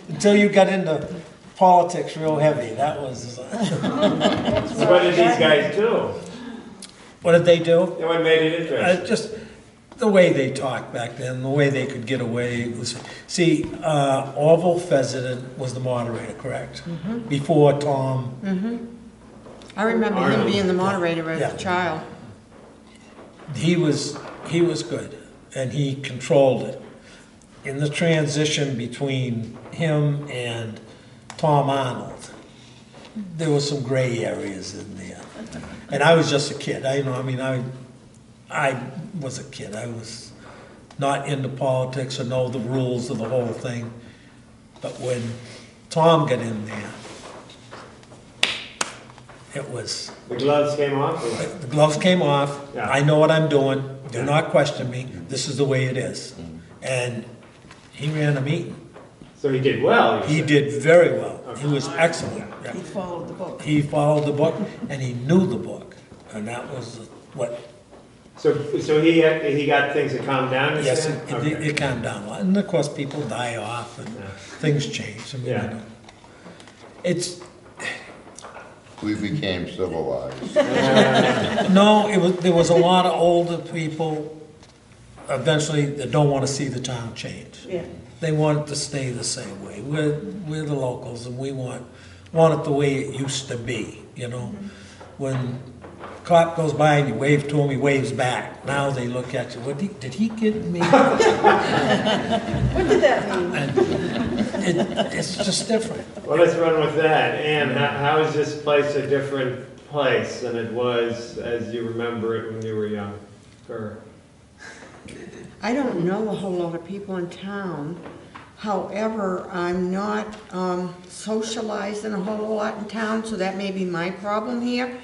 Speaker 6: Until you got into politics real heavy, that was...
Speaker 3: So what did these guys do?
Speaker 6: What did they do?
Speaker 3: What made it interesting?
Speaker 6: Just the way they talked back then, the way they could get away was... See, Orville Fessenden was the moderator, correct? Before Tom.
Speaker 2: I remember him
Speaker 3: Arnold.
Speaker 2: being the moderator as
Speaker 6: Yeah.
Speaker 2: a child.
Speaker 6: He was good, and he controlled it. In the transition between him and Tom Arnold, there was some gray areas in there. And I was just a kid. I was a kid. I was not into politics or know the rules of the whole thing. But when Tom got in there, it was...
Speaker 3: The gloves came off? Or?
Speaker 6: The gloves came off.
Speaker 3: Yeah.
Speaker 6: I know what I'm doing. Do not question me. This is the way it is. And he ran a meeting.
Speaker 3: So he did well. you
Speaker 6: He
Speaker 3: said.
Speaker 6: did very well. He was excellent. Yeah.
Speaker 8: He followed the book.
Speaker 6: He followed the book, and he knew the book. And that was what,
Speaker 3: So he got things to calm down. you
Speaker 6: yes,
Speaker 3: said?
Speaker 6: it calmed down a lot. And of course, people die off, and
Speaker 3: Yeah.
Speaker 6: things change. I mean,
Speaker 3: Yeah.
Speaker 6: you know, it's...
Speaker 1: We became civilized.
Speaker 6: No, there was a lot of older people, eventually, that don't want to see the town change.
Speaker 8: Yeah.
Speaker 6: They want it to stay the same way. We're the locals, and we want it the way it used to be, you know? When a cop goes by and you wave to him, he waves back. Now they look at you, did he get me?
Speaker 8: What did that mean?
Speaker 6: And it's just different.
Speaker 3: Well, let's run with that. Ann, how is this place a different place than it was as you remember it when you were younger?
Speaker 2: I don't know a whole lot of people in town. However, I'm not socializing a whole lot in town, so that may be my problem here.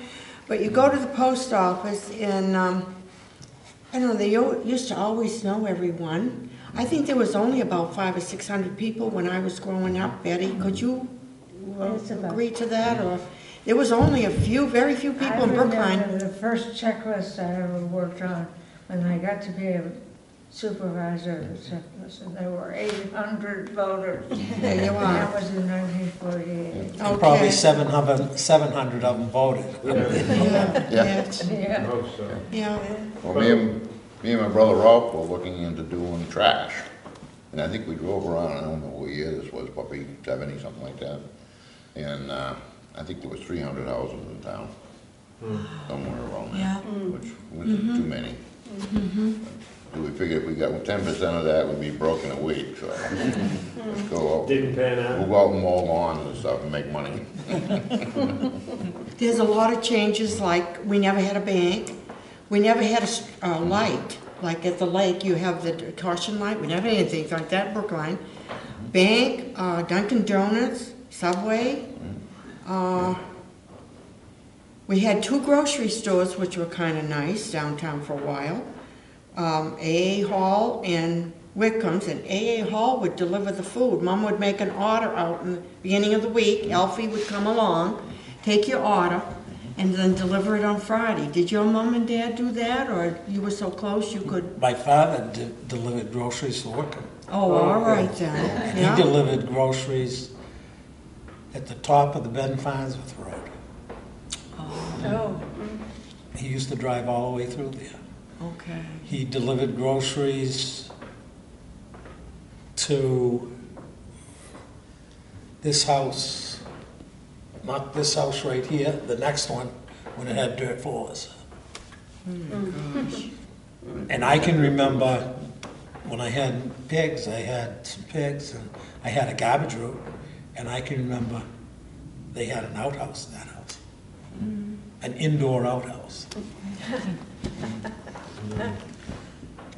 Speaker 2: But you go to the post office and, I don't know, they used to always know everyone. I think there was only about 500 or 600 people when I was growing up, Betty. Could you
Speaker 7: It's about-
Speaker 2: agree to that, or? There was only very few people in
Speaker 7: I
Speaker 2: Brookline.
Speaker 7: remember the first checklist I ever worked on, when I got to be a supervisor of the checklist, and there were 800 voters.
Speaker 2: There you
Speaker 7: And
Speaker 2: are.
Speaker 7: that was in 1948.
Speaker 6: And probably
Speaker 2: Okay.
Speaker 6: 700 of them voted.
Speaker 2: Yeah, yeah,
Speaker 7: Yeah.
Speaker 3: Oh, so.
Speaker 2: yeah.
Speaker 1: Well, me and my brother Ralph were looking into doing trash. And I think we drove around, I don't know what year this was, probably 70, something like that. And, I think there was 300 houses in town, somewhere around there.
Speaker 2: Yeah.
Speaker 1: Which wasn't too many. So we figured if we got 10% of that, we'd be broke in a week, so. Let's go out.
Speaker 3: Didn't pan
Speaker 1: We'll
Speaker 3: out.
Speaker 1: go out and mow lawns and stuff and make money.
Speaker 2: There's a lot of changes, like, we never had a bank. We never had a light, like at the lake, you have the caution light. We never had anything like that in Brookline. Bank, Dunkin' Donuts, Subway. We had 2 grocery stores, which were kind of nice downtown for a while. AA Hall and Wickham's, and AA Hall would deliver the food. Mom would make an order out in the beginning of the week. Alfie would come along, take your order, and then deliver it on Friday. Did your mom and dad do that, or you were so close you could?
Speaker 6: My father delivered groceries for Wickham.
Speaker 2: Oh, all right then,
Speaker 6: He
Speaker 2: yeah.
Speaker 6: delivered groceries at the top of the Ben Farnsworth Road.
Speaker 8: Oh,
Speaker 6: He used to drive all the way through there.
Speaker 2: Okay.
Speaker 6: He delivered groceries to this house, not this house right here, the next one, when it had dirt floors. And I can remember when I had pigs, I had some pigs, and I had a garbage route, and I can remember they had an outhouse in that house. An indoor outhouse.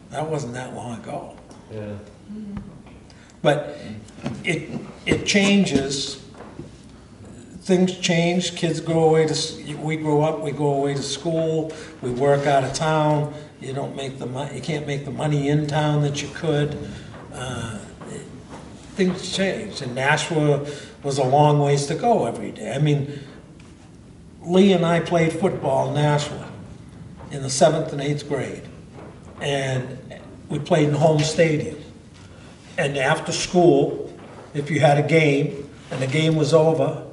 Speaker 6: That wasn't that long ago.
Speaker 3: Yeah.
Speaker 6: But it changes. Things change, kids go away to, we grow up, we go away to school, we work out of town, you don't make the money, you can't make the money in town that you could. Things change, and Nashua was a long ways to go every day. I mean, Lee and I played football in Nashua in the 7th and 8th grade, and we played in home stadium. And after school, if you had a game, and the game was over,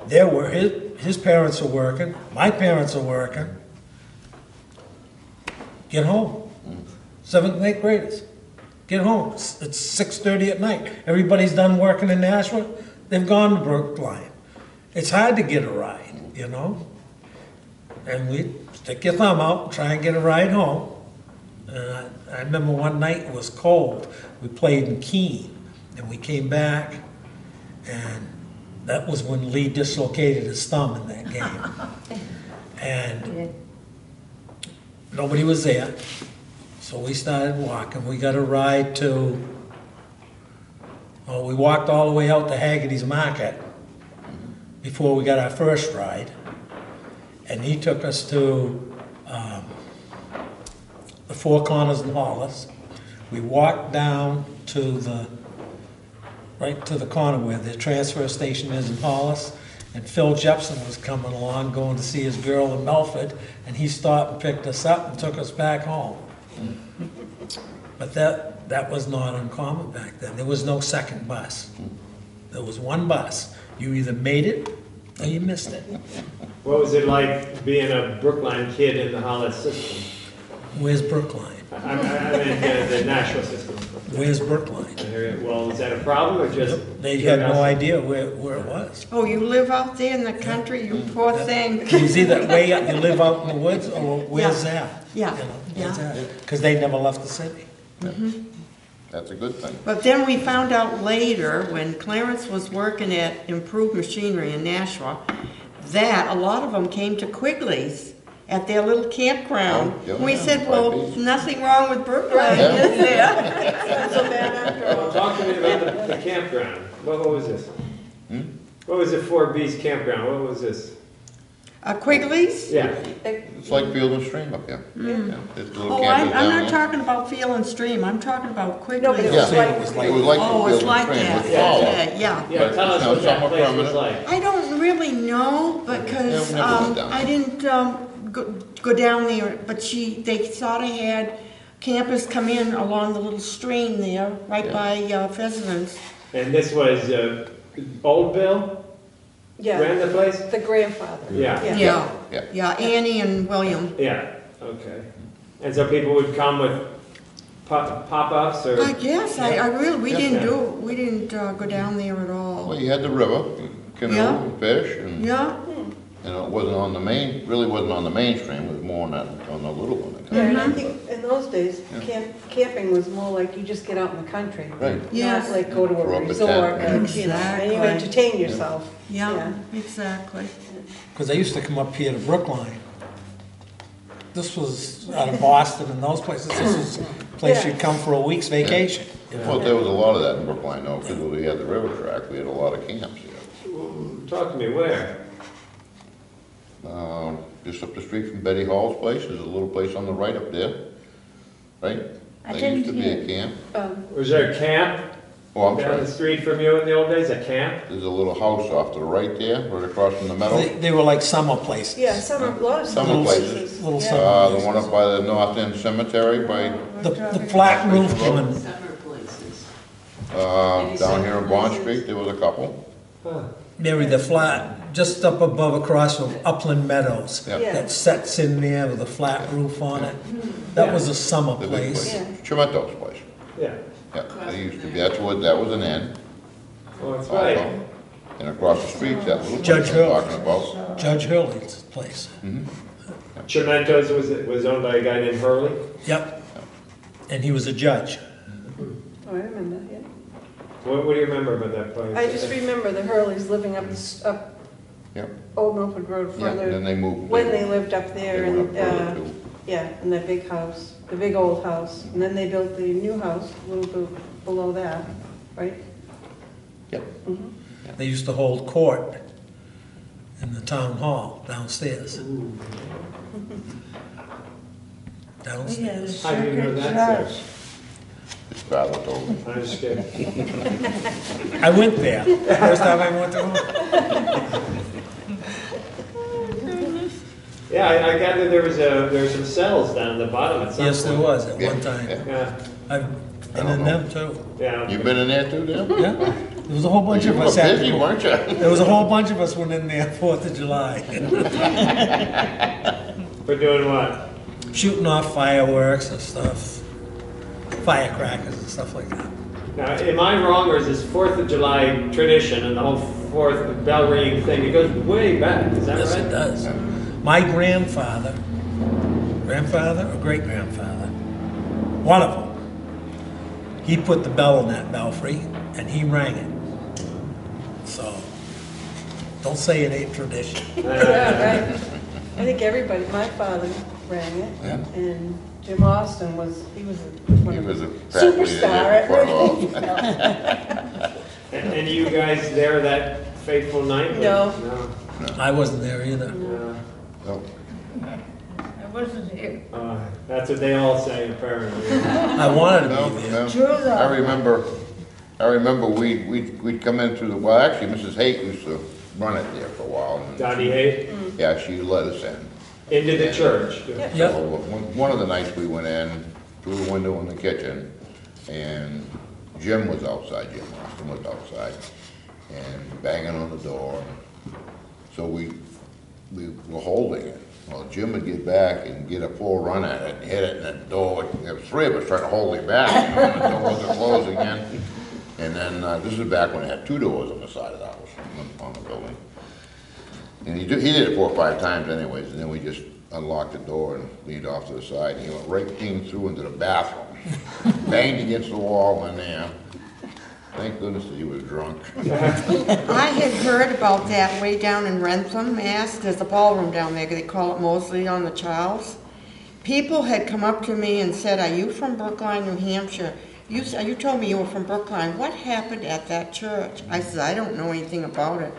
Speaker 6: there were, his parents are working, my parents are working. Get home. 7th and 8th graders. Get home. It's 6:30 at night. Everybody's done working in Nashua. They've gone to Brookline. It's hard to get a ride, you know? And we stick your thumb out and try and get a ride home. I remember one night it was cold. We played in Keene, and we came back, and that was when Lee dislocated his thumb in that game. And nobody was there, so we started walking. We got a ride to, well, we walked all the way out to Haggerty's Market before we got our first ride. And he took us to the Four Corners in Hollis. We walked down to right to the corner where the transfer station is in Hollis, and Phil Jepson was coming along, going to see his girl in Melford, and he stopped and picked us up and took us back home. But that was not uncommon back then. There was no second bus. There was one bus. You either made it or you missed it.
Speaker 3: What was it like being a Brookline kid in the Hollis system?
Speaker 6: Where's Brookline?
Speaker 3: I mean, the Nashua system.
Speaker 6: Where's Brookline?
Speaker 3: Well, is that a problem or just?
Speaker 6: They had no
Speaker 3: curiosity?
Speaker 6: idea where it was.
Speaker 2: Oh, you live out there in the country, you poor thing.
Speaker 6: It was either way up, you live out in the woods, or where's
Speaker 2: Yeah.
Speaker 6: that?
Speaker 2: Yeah,
Speaker 6: You know,
Speaker 2: yeah.
Speaker 6: where's that? Because they never left the city.
Speaker 1: That's a good thing.
Speaker 2: But then we found out later, when Clarence was working at Improved Machinery in Nashua, that a lot of them came to Quigley's at their little campground.
Speaker 1: Oh, yeah,
Speaker 2: We
Speaker 1: yeah,
Speaker 2: said, well,
Speaker 1: Beach.
Speaker 2: nothing wrong with Brookline,
Speaker 5: Right.
Speaker 2: is there?
Speaker 5: Not so bad after all.
Speaker 3: Talk to me about the campground. What was this?
Speaker 1: Hmm?
Speaker 3: What was the 4B's campground? What was this?
Speaker 2: Quigley's?
Speaker 3: Yeah.
Speaker 1: It's like Field and Stream up here. Yeah, there's little
Speaker 2: Oh,
Speaker 1: campers
Speaker 2: I'm
Speaker 1: down
Speaker 2: not
Speaker 1: there.
Speaker 2: talking about Field and Stream, I'm talking about Quigley's.
Speaker 5: No, but it
Speaker 1: Yeah,
Speaker 5: was like.
Speaker 6: It was like-
Speaker 1: it was like
Speaker 2: Oh,
Speaker 1: Field
Speaker 2: it's
Speaker 1: and
Speaker 2: like
Speaker 1: Stream
Speaker 2: that,
Speaker 1: with power.
Speaker 2: okay, yeah.
Speaker 3: Yeah,
Speaker 1: But,
Speaker 3: tell us
Speaker 1: you know,
Speaker 3: what that
Speaker 1: some are
Speaker 3: place was
Speaker 1: permanent.
Speaker 3: like.
Speaker 2: I don't really know because
Speaker 1: Yeah, I've never been down
Speaker 2: I
Speaker 1: there.
Speaker 2: didn't go down there, but they sort of had campers come in along the little stream there, right
Speaker 1: Yeah.
Speaker 2: by Pheasants.
Speaker 3: And this was Old Bill ran
Speaker 8: Yeah,
Speaker 3: the place?
Speaker 8: the grandfather.
Speaker 3: Yeah.
Speaker 2: Yeah,
Speaker 1: Yeah.
Speaker 2: yeah, Annie and William.
Speaker 3: Yeah, okay. And so people would come with pop-ups or?
Speaker 2: I guess, I really, we didn't
Speaker 3: Okay.
Speaker 2: we didn't go down there at all.
Speaker 1: Well, you had the river, canoe,
Speaker 2: Yeah.
Speaker 1: and fish, and,
Speaker 2: Yeah,
Speaker 1: you know, it wasn't on the main, really wasn't on the mainstream, it was more on the little one.
Speaker 8: Yeah, and I think in those days, camping was more like you just get out in the country.
Speaker 1: Right.
Speaker 2: Yes.
Speaker 8: Not like go to
Speaker 1: Throw
Speaker 8: a
Speaker 1: up a
Speaker 8: resort,
Speaker 1: tent.
Speaker 8: and you
Speaker 2: Exactly.
Speaker 8: entertain yourself.
Speaker 2: yeah, exactly.
Speaker 6: Because I used to come up here to Brookline. This was out of Boston and those places. This was a place you'd come for a week's vacation.
Speaker 1: Well, there was a lot of that in Brookline, though, because we had the river track, we had a lot of camps here.
Speaker 3: Talk to me, where?
Speaker 1: Just up the street from Betty Hall's place, there's a little place on the right up there, right?
Speaker 7: I
Speaker 1: There used to
Speaker 7: didn't
Speaker 1: be
Speaker 7: hear.
Speaker 1: a camp.
Speaker 3: Was there a camp
Speaker 1: Oh, I'm
Speaker 3: down
Speaker 1: sorry.
Speaker 3: the street from you in the old days, a camp?
Speaker 1: There's a little house off to the right there, right across from the meadow.
Speaker 6: They were like summer places.
Speaker 8: Yeah, a lot of
Speaker 1: Summer
Speaker 8: summer
Speaker 1: places.
Speaker 8: places.
Speaker 6: Little
Speaker 8: Yeah.
Speaker 6: summer
Speaker 1: The one up by the North End Cemetery, by,
Speaker 6: The flat roof one.
Speaker 1: down here on Bond Street, there was a couple.
Speaker 6: Mary, the flat, just up above across from Upland Meadows.
Speaker 1: Yeah.
Speaker 8: Yeah.
Speaker 6: That sets in there with a flat roof on it. That was a summer
Speaker 1: The big
Speaker 6: place.
Speaker 1: place. Chimento's place.
Speaker 3: Yeah.
Speaker 1: Yeah, they used to be, that was an inn.
Speaker 3: Oh, that's right.
Speaker 1: also. And across the street, that little
Speaker 6: Judge
Speaker 1: place I'm
Speaker 6: Hill.
Speaker 1: talking about.
Speaker 6: Judge Hurley's place.
Speaker 3: Chimento's was owned by a guy named Hurley?
Speaker 6: Yep. And he was a judge.
Speaker 8: Oh, I remember, yeah.
Speaker 3: What do you remember about that place?
Speaker 8: I just remember the Hurleys living up
Speaker 1: Yep,
Speaker 8: Old Milford Road
Speaker 1: yeah, and then
Speaker 8: further,
Speaker 1: they moved.
Speaker 8: when they lived up there,
Speaker 1: They went
Speaker 8: and,
Speaker 1: up further too.
Speaker 8: yeah, in that big house, the big old house. And then they built the new house, a little bit below that, right?
Speaker 1: Yep,
Speaker 6: They used to hold court in the town hall downstairs.
Speaker 7: We had a
Speaker 6: Downstairs.
Speaker 3: How do you know
Speaker 7: circuit
Speaker 3: that,
Speaker 7: judge.
Speaker 3: sir?
Speaker 1: his father told me.
Speaker 3: I'm just kidding.
Speaker 6: I went there. First time I went to.
Speaker 3: Yeah, I gathered there were some cells down at the bottom at some point.
Speaker 6: Yes, there was at
Speaker 1: Yeah,
Speaker 6: one time.
Speaker 1: yeah.
Speaker 3: Yeah,
Speaker 6: I've been in them too.
Speaker 3: yeah.
Speaker 1: You been in there too, Dan?
Speaker 6: Yeah. There was a whole bunch
Speaker 1: You
Speaker 6: of
Speaker 1: were
Speaker 6: us.
Speaker 1: busy, weren't you?
Speaker 6: There was a whole bunch of us went in there 4th of July,
Speaker 3: For doing what?
Speaker 6: shooting off fireworks and stuff, firecrackers and stuff like that.
Speaker 3: Now, am I wrong, or is this 4th of July tradition and the whole 4th bell ringing thing, it goes way back, is that
Speaker 6: Yes,
Speaker 3: right?
Speaker 6: it does. My grandfather or great-grandfather, one of them, he put the bell in that belfry and he rang it. So, don't say it ain't tradition.
Speaker 8: Yeah, right. I think everybody, my father rang it,
Speaker 1: Yeah.
Speaker 8: and Jim Austin was
Speaker 1: He was a faculty
Speaker 8: superstar
Speaker 1: at
Speaker 8: at
Speaker 1: Cornwall.
Speaker 3: And you guys there that fateful night?
Speaker 8: No.
Speaker 3: No.
Speaker 6: I wasn't there either.
Speaker 3: No.
Speaker 1: No.
Speaker 7: I wasn't here.
Speaker 3: That's what they all say, apparently.
Speaker 6: I wanted
Speaker 1: No,
Speaker 6: to be there.
Speaker 1: no.
Speaker 7: True though.
Speaker 1: I remember we'd come in through well, actually, Mrs. Haight used to run it there for a while. and-
Speaker 3: Donnie Hay,
Speaker 1: Yeah, she let us in.
Speaker 3: into the church.
Speaker 8: Yeah.
Speaker 6: Yep.
Speaker 1: So, one of the nights we went in, through the window in the kitchen, and Jim was outside, Jim Austin was outside, and banging on the door. So we were holding it. Well, Jim would get back and get a full run at it, and hit it, and the door, there was three of us trying to hold him back, you know, and the door wasn't closing again. And then, this is back when it had two doors on the side of the house, on the building. And he did it 4 or 5 times anyways, and then we just unlocked the door and leaned off to the side, and he went right clean through into the bathroom. Banged against the wall in there, Thank goodness that he was drunk.
Speaker 2: I had heard about that way down in Rentham, Mass. There's a ballroom down there, they call it Mosley on the Charles. People had come up to me and said, "Are you from Brookline, New Hampshire? You told me you were from Brookline. What happened at that church?" I said, "I don't know anything about it."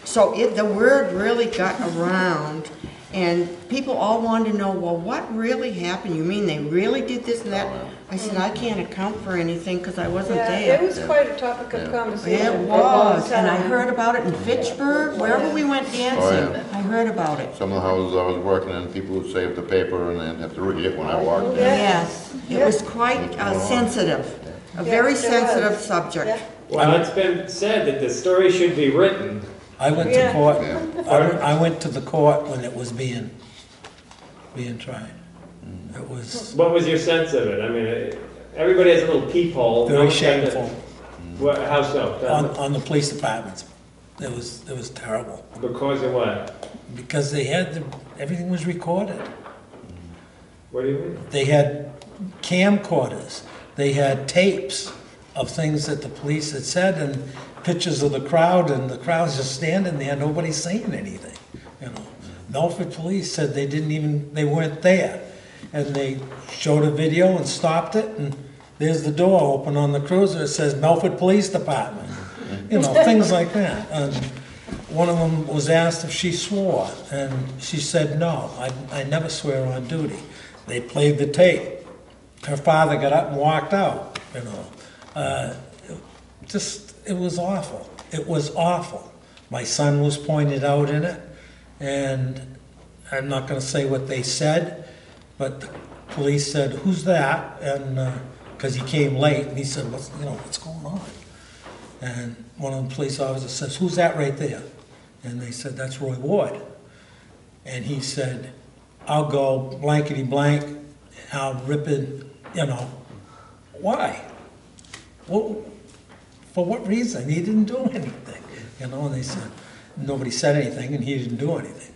Speaker 2: So the word really got around, and people all wanted to know, well, what really happened? You mean they really did this and that? I said, I can't account for anything because I wasn't
Speaker 8: Yeah,
Speaker 2: there.
Speaker 8: it was quite a topic of conversation.
Speaker 2: It
Speaker 8: for a long
Speaker 2: was, and I
Speaker 8: time.
Speaker 2: heard about it in Fitchburg, wherever we went dancing,
Speaker 1: yeah.
Speaker 2: I heard about it.
Speaker 1: Some of the houses I was working in, people would save the paper and then have to read it when I walked in.
Speaker 2: Yes, it was quite sensitive, a very
Speaker 8: it was.
Speaker 2: sensitive subject.
Speaker 8: Yeah.
Speaker 3: Well, it's been said that the story should be written.
Speaker 6: I went to
Speaker 8: Yeah.
Speaker 6: court,
Speaker 1: Yeah.
Speaker 6: I went to the court when it was being tried. It was
Speaker 3: What was your sense of it? I mean, everybody has a little peephole.
Speaker 6: very shameful
Speaker 3: How so? Tell me.
Speaker 6: on the police departments. It was terrible,
Speaker 3: Because of what?
Speaker 6: because they had, everything was recorded.
Speaker 3: What do you mean?
Speaker 6: They had camcorders, they had tapes of things that the police had said and pictures of the crowd, and the crowd's just standing there, nobody's saying anything, you know. Milford Police said they weren't there, and they showed a video and stopped it, and there's the door open on the cruiser, it says Milford Police Department, you know, things like that. And one of them was asked if she swore, and she said, no, I never swear on duty. They played the tape. Her father got up and walked out, you know. It was awful. It was awful. My son was pointed out in it, and I'm not gonna say what they said, but the police said, who's that? And, because he came late, and he said, what's going on? And one of the police officers says, who's that right there? And they said, that's Roy Ward. And he said, I'll go blankety blank, I'll rip it, you know. Why? Well, for what reason? He didn't do anything, you know. And they said, nobody said anything, and he didn't do anything.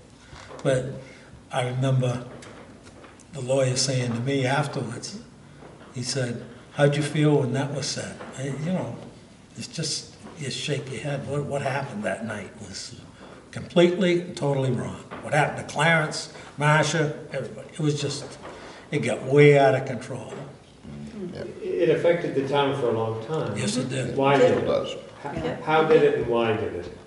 Speaker 6: But I remember the lawyer saying to me afterwards, he said, how'd you feel when that was said? You know, it's just, you shake your head. What happened that night was completely and totally wrong. What happened to Clarence, Marcia, everybody, it was just, it got way out of control.
Speaker 3: It affected the town for a long time.
Speaker 6: Yes, it did.
Speaker 3: Why
Speaker 1: Still
Speaker 3: did it?
Speaker 1: does.
Speaker 3: How did it and why did it?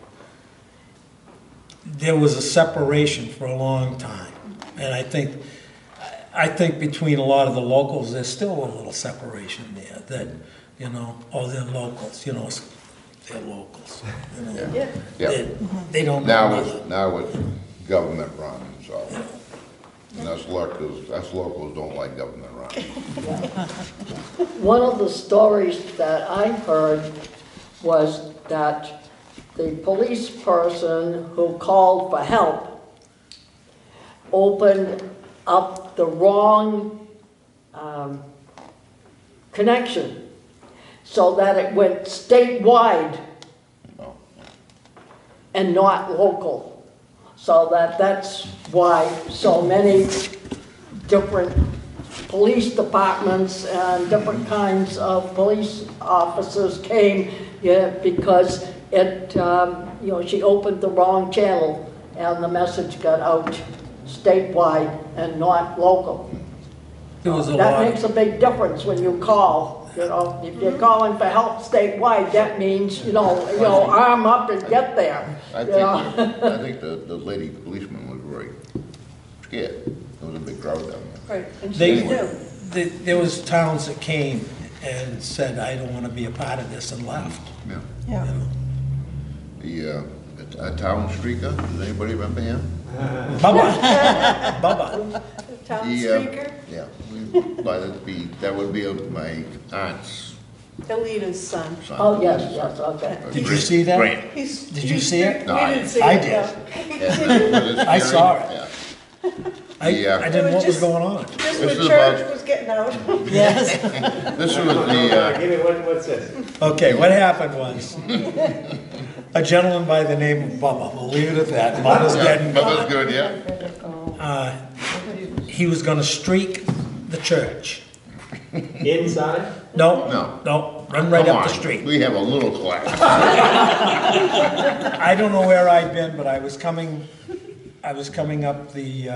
Speaker 6: There was a separation for a long time, and I think between a lot of the locals, there's still a little separation there. That, you know, they're locals. You know, they're locals. You know,
Speaker 1: Yeah. Yeah.
Speaker 6: they don't know.
Speaker 1: Now it's government run, so. And us locals don't like government run.
Speaker 5: One of the stories that I heard was that the police person who called for help opened up the wrong connection so that it went statewide
Speaker 1: No.
Speaker 5: and not local. So that's why so many different police departments and different kinds of police officers came, because it, she opened the wrong channel and the message got out statewide and not local.
Speaker 6: There was a
Speaker 5: That
Speaker 6: lot.
Speaker 5: makes a big difference when you call, you know. If you're calling for help statewide, that means, arm up and get there.
Speaker 1: I think the lady policeman was very scared. There was a big crowd down there.
Speaker 8: Right, and she do.
Speaker 6: There was towns that came and said, I don't want to be a part of this, and left.
Speaker 1: Yeah.
Speaker 6: You know.
Speaker 1: The town streaker, does anybody remember him?
Speaker 6: Bubba. Bubba.
Speaker 8: Town
Speaker 1: That
Speaker 8: speaker,
Speaker 1: would be my aunt's
Speaker 8: Elita's son.
Speaker 1: son.
Speaker 5: Oh, yes, okay.
Speaker 6: Did you see that?
Speaker 1: Grant.
Speaker 6: Did you see it?
Speaker 1: No,
Speaker 8: We
Speaker 1: I
Speaker 8: didn't see
Speaker 6: I
Speaker 8: it.
Speaker 6: did.
Speaker 8: no.
Speaker 6: I saw it.
Speaker 1: Yeah.
Speaker 6: I didn't know what was
Speaker 8: Just-
Speaker 6: going on.
Speaker 8: Just
Speaker 1: This
Speaker 8: when
Speaker 1: is
Speaker 8: church
Speaker 1: about-
Speaker 8: was getting out.
Speaker 1: This was the,
Speaker 3: Give me what's this?
Speaker 6: Okay, what happened was, a gentleman by the name of Bubba, we'll leave it at that, mother's dead and
Speaker 1: mother's
Speaker 6: gone.
Speaker 1: good, yeah?
Speaker 6: He was gonna streak the church.
Speaker 3: Inside?
Speaker 6: No,
Speaker 1: No.
Speaker 6: no, run right
Speaker 1: Come
Speaker 6: up the
Speaker 1: on,
Speaker 6: street.
Speaker 1: we have a little class.
Speaker 6: I don't know where I'd been, but I was coming up the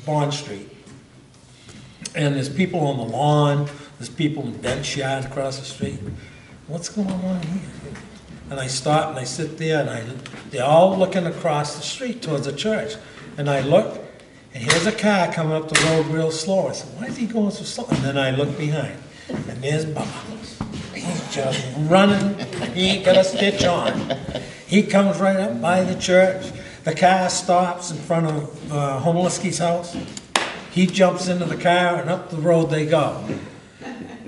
Speaker 6: Bond Street. And there's people on the lawn, there's people in bench yard across the street. What's going on here? And I stop and I sit there and they're all looking across the street towards the church. And I look, and here's a car coming up the road real slow. I said, why is he going so slow? And then I look behind, and there's Bubba. He's just running, he ain't got a stitch on. He comes right up by the church. The car stops in front of Homelessky's house. He jumps into the car, and up the road they go.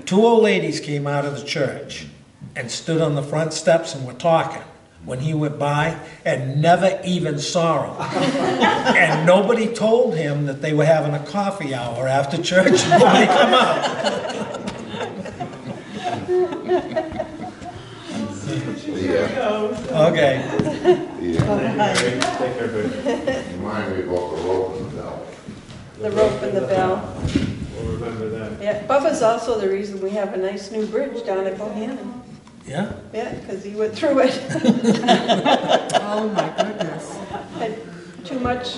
Speaker 6: 2 old ladies came out of the church and stood on the front steps and were talking when he went by, and never even saw him. And nobody told him that they were having a coffee hour after church, and nobody come out.
Speaker 1: Yeah,
Speaker 6: Okay.
Speaker 1: yeah.
Speaker 3: Take care of it.
Speaker 1: Remind me about the rope and the bell.
Speaker 8: The rope and the bell.
Speaker 3: We'll remember that.
Speaker 8: Yeah, Bubba's also the reason we have a nice new bridge down at Bohannon.
Speaker 6: Yeah?
Speaker 8: Yeah, because he went through it.
Speaker 2: Oh, my goodness.
Speaker 8: Had too much,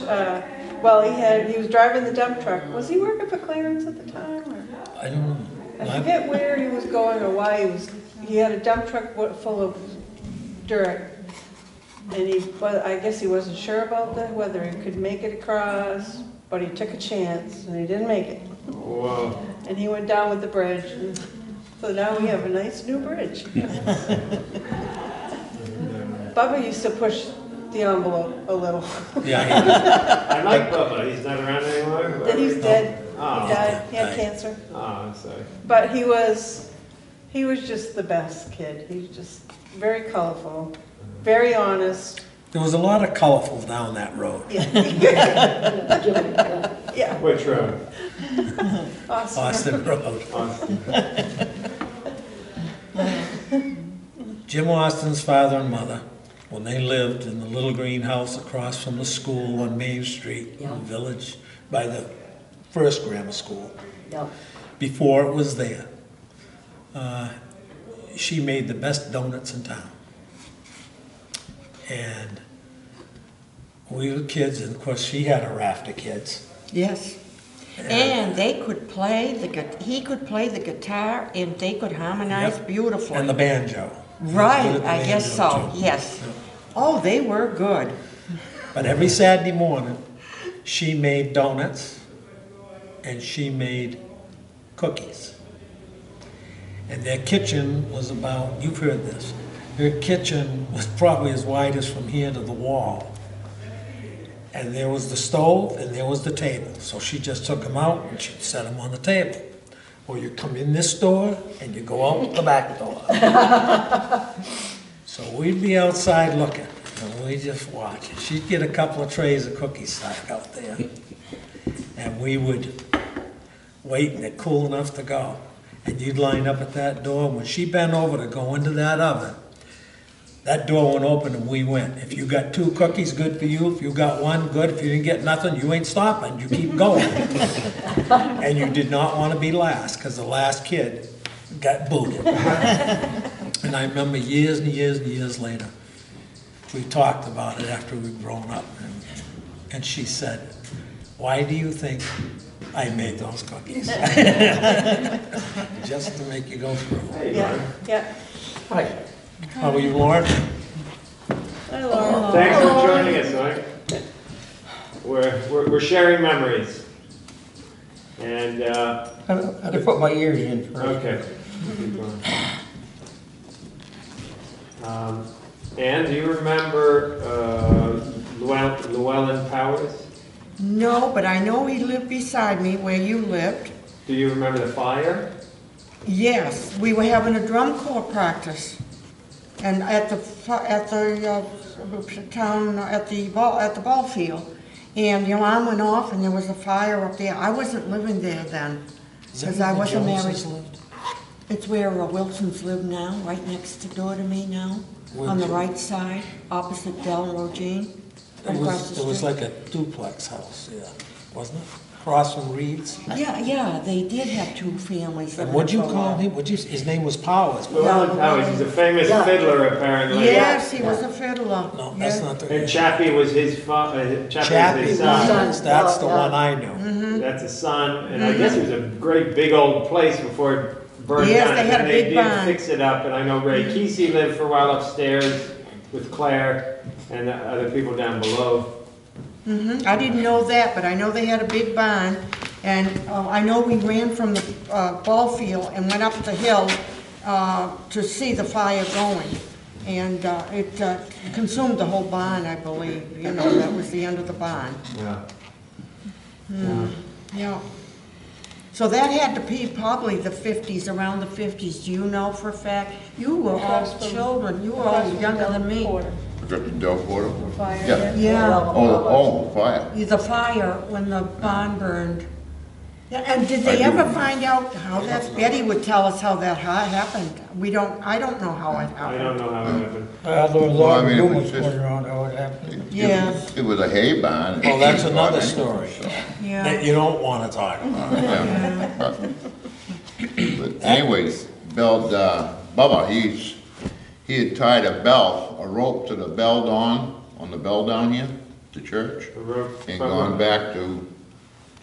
Speaker 8: well, he was driving the dump truck. Was he working for Clarence at the time, or?
Speaker 6: I don't know.
Speaker 8: I forget where he was going or why he had a dump truck full of dirt. And I guess he wasn't sure about whether he could make it across, but he took a chance and he didn't make it.
Speaker 3: Whoa.
Speaker 8: And he went down with the bridge. And so now we have a nice new bridge. Bubba used to push the envelope a little.
Speaker 6: Yeah,
Speaker 3: I like Bubba. He's not around anymore?
Speaker 8: Then he's dead.
Speaker 3: Oh.
Speaker 8: He died. He had
Speaker 6: Right.
Speaker 8: cancer.
Speaker 3: Oh, I'm sorry.
Speaker 8: But he was just the best kid. He was just very colorful, very honest.
Speaker 6: there was a lot of colorful down that road.
Speaker 8: Yeah,
Speaker 3: Which road?
Speaker 8: awesome.
Speaker 6: Austin Road.
Speaker 3: Austin.
Speaker 6: Jim Austin's father and mother, when they lived in the little green house across from the school on Main Street, in the village, by the first grammar school, before it was there, she made the best donuts in town. And we were kids, and of course she had a raft of kids.
Speaker 2: Yes. And they could play he could play the guitar, and they could harmonize
Speaker 6: Yep.
Speaker 2: beautifully.
Speaker 6: And the banjo. He was good
Speaker 2: Right,
Speaker 6: at the
Speaker 2: I guess so,
Speaker 6: banjo, too.
Speaker 2: yes. Oh, they were good.
Speaker 6: But every Saturday morning, she made donuts and she made cookies. And their kitchen was about, you've heard this, their kitchen was probably as wide as from here to the wall. And there was the stove and there was the table. So she just took them out and she'd set them on the table. Or you come in this door and you go out the back door. So we'd be outside looking and we'd just watch. She'd get a couple of trays of cookies stuck out there. And we would wait and it cool enough to go. And you'd line up at that door. When she bent over to go into that oven, that door went open and we went. If you got 2 cookies, good for you. If you got 1, good. If you didn't get nothing, you ain't stopping. You keep going. And you did not want to be last, because the last kid got booted. And I remember years and years and years later, we talked about it after we'd grown up. And she said, why do you think I made those cookies? Just to make you go through.
Speaker 8: Yeah, yeah.
Speaker 6: Hi. How are you, Lauren?
Speaker 8: Hi, Laura.
Speaker 3: Thanks for joining us, Mike. We're sharing memories. And,
Speaker 9: I had to put my ears in first.
Speaker 3: okay. Keep going. Ann, do you remember Llewellyn Powers?
Speaker 2: No, but I know he lived beside me where you lived.
Speaker 3: Do you remember the fire?
Speaker 2: Yes, we were having a drum corps practice. And at the ball field, and the alarm went off, and there was a fire up there. I wasn't living there then, because I wasn't married. It's where Wilsons live now, right next door to me now, on the right side, opposite Del Rogine.
Speaker 6: It was like a duplex house, yeah, wasn't it? across from Reed's.
Speaker 2: Yeah, they did have two families.
Speaker 6: And
Speaker 2: living
Speaker 6: what'd you
Speaker 2: for a
Speaker 6: call
Speaker 2: while.
Speaker 6: him? His name was Powers.
Speaker 3: Llewellyn Powers, he's a famous
Speaker 5: Yeah.
Speaker 3: fiddler apparently.
Speaker 2: Yes, he was a fiddler.
Speaker 6: No, that's
Speaker 2: Yeah.
Speaker 6: not the.
Speaker 3: And Chappie was his Chappie was
Speaker 6: Chappie
Speaker 3: his son.
Speaker 6: Powers, that's the
Speaker 5: Yeah.
Speaker 6: one I knew.
Speaker 3: That's a son, and I guess it was a great big old place before it burned
Speaker 2: Yes,
Speaker 3: down.
Speaker 2: they had a
Speaker 3: And
Speaker 2: big
Speaker 3: did
Speaker 2: barn.
Speaker 3: fix it up, and I know Ray Kesey lived for a while upstairs with Claire and the other people down below.
Speaker 2: I didn't know that, but I know they had a big barn, and I know we ran from the ball field and went up the hill to see the fire going. And it consumed the whole barn, I believe. You know, that was the end of the barn.
Speaker 3: Yeah.
Speaker 2: Yeah. So that had to be probably the 50s, around the 50s. Do you know for a fact? You were all
Speaker 8: Across from-
Speaker 2: children. You were
Speaker 8: across
Speaker 2: all
Speaker 8: from
Speaker 2: younger than me.
Speaker 8: Porter.
Speaker 1: Del Porter?
Speaker 8: Fire,
Speaker 1: Yeah.
Speaker 2: Yeah.
Speaker 1: Oh, fire.
Speaker 2: The fire when the barn burned. Yeah, and did they ever find out how that, Betty would tell us how that happened. I don't know how it
Speaker 3: I
Speaker 2: happened.
Speaker 3: don't know how it happened.
Speaker 9: There was a
Speaker 1: Well,
Speaker 9: lot
Speaker 1: I
Speaker 9: of
Speaker 1: mean, it was
Speaker 9: rumors
Speaker 1: just-
Speaker 9: going around how it happened.
Speaker 2: Yeah.
Speaker 1: It was a hay barn.
Speaker 6: Well, that's
Speaker 1: It
Speaker 6: another
Speaker 1: caught
Speaker 6: story.
Speaker 1: anyone, so,
Speaker 2: Yeah.
Speaker 6: That you don't want to talk about.
Speaker 1: yeah. But anyways, Bubba, he had tied a rope to the bell on the bell down here, the church,
Speaker 3: The road
Speaker 1: and gone back to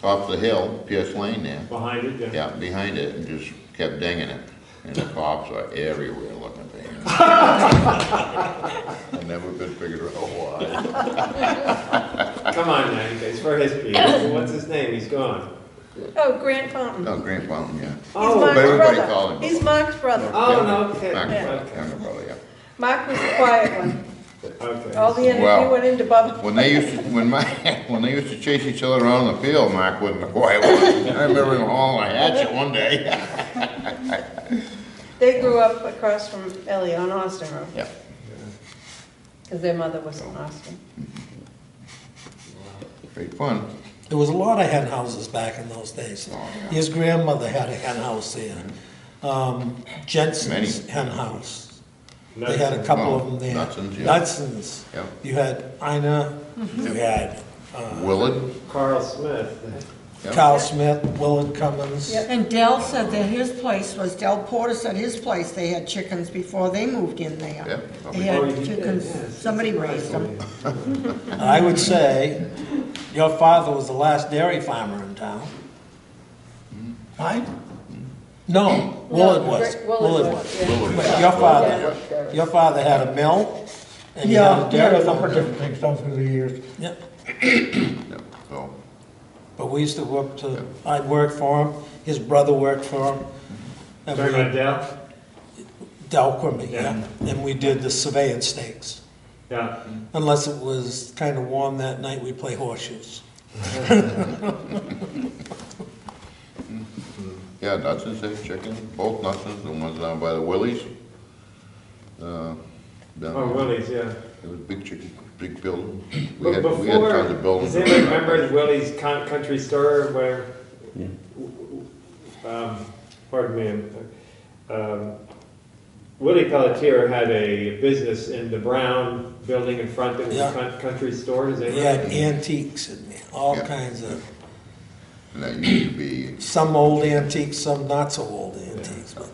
Speaker 1: top of the hill, Pierce Lane there.
Speaker 3: behind it, yeah.
Speaker 1: Yeah, behind it, and just kept dinging it. And the cops are everywhere looking for him. I never been figured out why.
Speaker 3: Come on now, you guys, for history. What's his name? He's gone.
Speaker 8: Oh, Grant Fountain.
Speaker 1: No, Grand Fountain, yeah.
Speaker 8: He's
Speaker 3: Oh,
Speaker 8: Mark's
Speaker 1: but everybody
Speaker 8: brother.
Speaker 1: called him
Speaker 8: He's
Speaker 1: Bubba.
Speaker 8: Mark's brother.
Speaker 3: Oh, no, okay.
Speaker 1: Mark,
Speaker 3: Okay.
Speaker 1: younger brother, yeah.
Speaker 8: Mark was the quiet one.
Speaker 3: Okay.
Speaker 8: All the energy
Speaker 1: Wow.
Speaker 8: went into Bubba.
Speaker 1: When they used to, when they used to chase each other around the field, Mark wasn't the quiet one. I remember him hauling a hatchet one day.
Speaker 8: They grew up across from Ellie on Austin Road,
Speaker 1: Yeah.
Speaker 8: because their mother was in Austin.
Speaker 1: Great fun.
Speaker 6: There was a lot of hen houses back in those days.
Speaker 1: Oh, yeah.
Speaker 6: His grandmother had a hen house there. Jensen's
Speaker 1: Many.
Speaker 6: hen house. They had a couple of them there.
Speaker 1: Nutson's, yeah.
Speaker 6: Nutson's.
Speaker 1: Yeah.
Speaker 6: You had Ina, you had
Speaker 1: Willard,
Speaker 3: Carl Smith.
Speaker 1: yeah.
Speaker 6: Carl Smith, Willard Cummins.
Speaker 8: Yep.
Speaker 2: And Del said that his place was, Del Porter said his place, they had chickens before they moved in there.
Speaker 1: Yeah.
Speaker 2: They
Speaker 3: Oh,
Speaker 2: had
Speaker 3: he did,
Speaker 2: chickens,
Speaker 3: yes.
Speaker 2: somebody raised them.
Speaker 6: I would say your father was the last dairy farmer in town. Right? No, Willard was.
Speaker 8: Willard was, yeah.
Speaker 1: Willard.
Speaker 6: But
Speaker 5: Yeah.
Speaker 6: your father had a mill and you
Speaker 9: Yeah,
Speaker 6: had a
Speaker 9: he had
Speaker 6: dairy
Speaker 9: a number
Speaker 6: farm.
Speaker 9: of different things done through the years.
Speaker 6: Yeah.
Speaker 1: Yeah, so,
Speaker 6: But we used to work I'd work for him, his brother worked for him. And
Speaker 3: Talking
Speaker 6: we-
Speaker 3: about Dell?
Speaker 6: Del Quimby,
Speaker 3: Yeah.
Speaker 6: yeah. And we did the surveying stakes.
Speaker 3: Yeah.
Speaker 6: Unless it was kind of warm that night, we'd play horseshoes.
Speaker 1: yeah, Nutson's had chicken, both Nutson's, the ones down by the Willies. Down
Speaker 3: Oh, Willie's, yeah.
Speaker 1: It was big chicken, big building.
Speaker 3: But
Speaker 1: We had
Speaker 3: before,
Speaker 1: tons of buildings.
Speaker 3: does anybody remember Willie's country store where, pardon me, Willie Pelletier had a business in the brown building in front that was
Speaker 6: Yeah.
Speaker 3: a country store, is that
Speaker 6: He
Speaker 3: right?
Speaker 6: had antiques in there, all
Speaker 1: Yeah.
Speaker 6: kinds of,
Speaker 1: And that used to be,
Speaker 6: some old antiques, some not so old antiques. But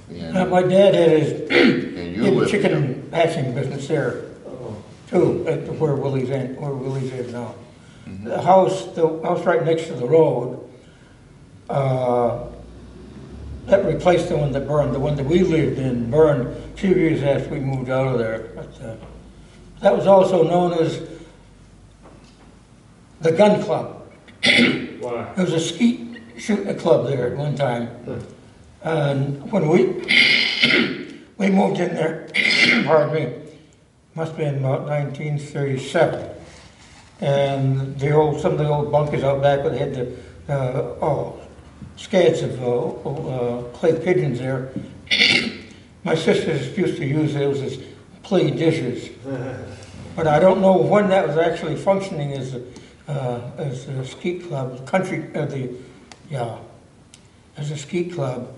Speaker 1: yeah.
Speaker 9: My dad had his,
Speaker 1: And you
Speaker 9: he had a
Speaker 1: lived there.
Speaker 9: chicken hatching business there
Speaker 3: Oh,
Speaker 9: too, at where Willie's is now. The house right next to the road, that replaced the one that burned. The one that we lived in burned a few years after we moved out of there. But, that was also known as the Gun Club.
Speaker 3: why?
Speaker 9: There was a skeet shooting club there at one time. And when we moved in there, pardon me, must have been about 1937. And some of the old bunkers out back where they had the scads of clay pigeons there. My sisters used to use those as play dishes. But I don't know when that was actually functioning as a skeet club, as a skeet club.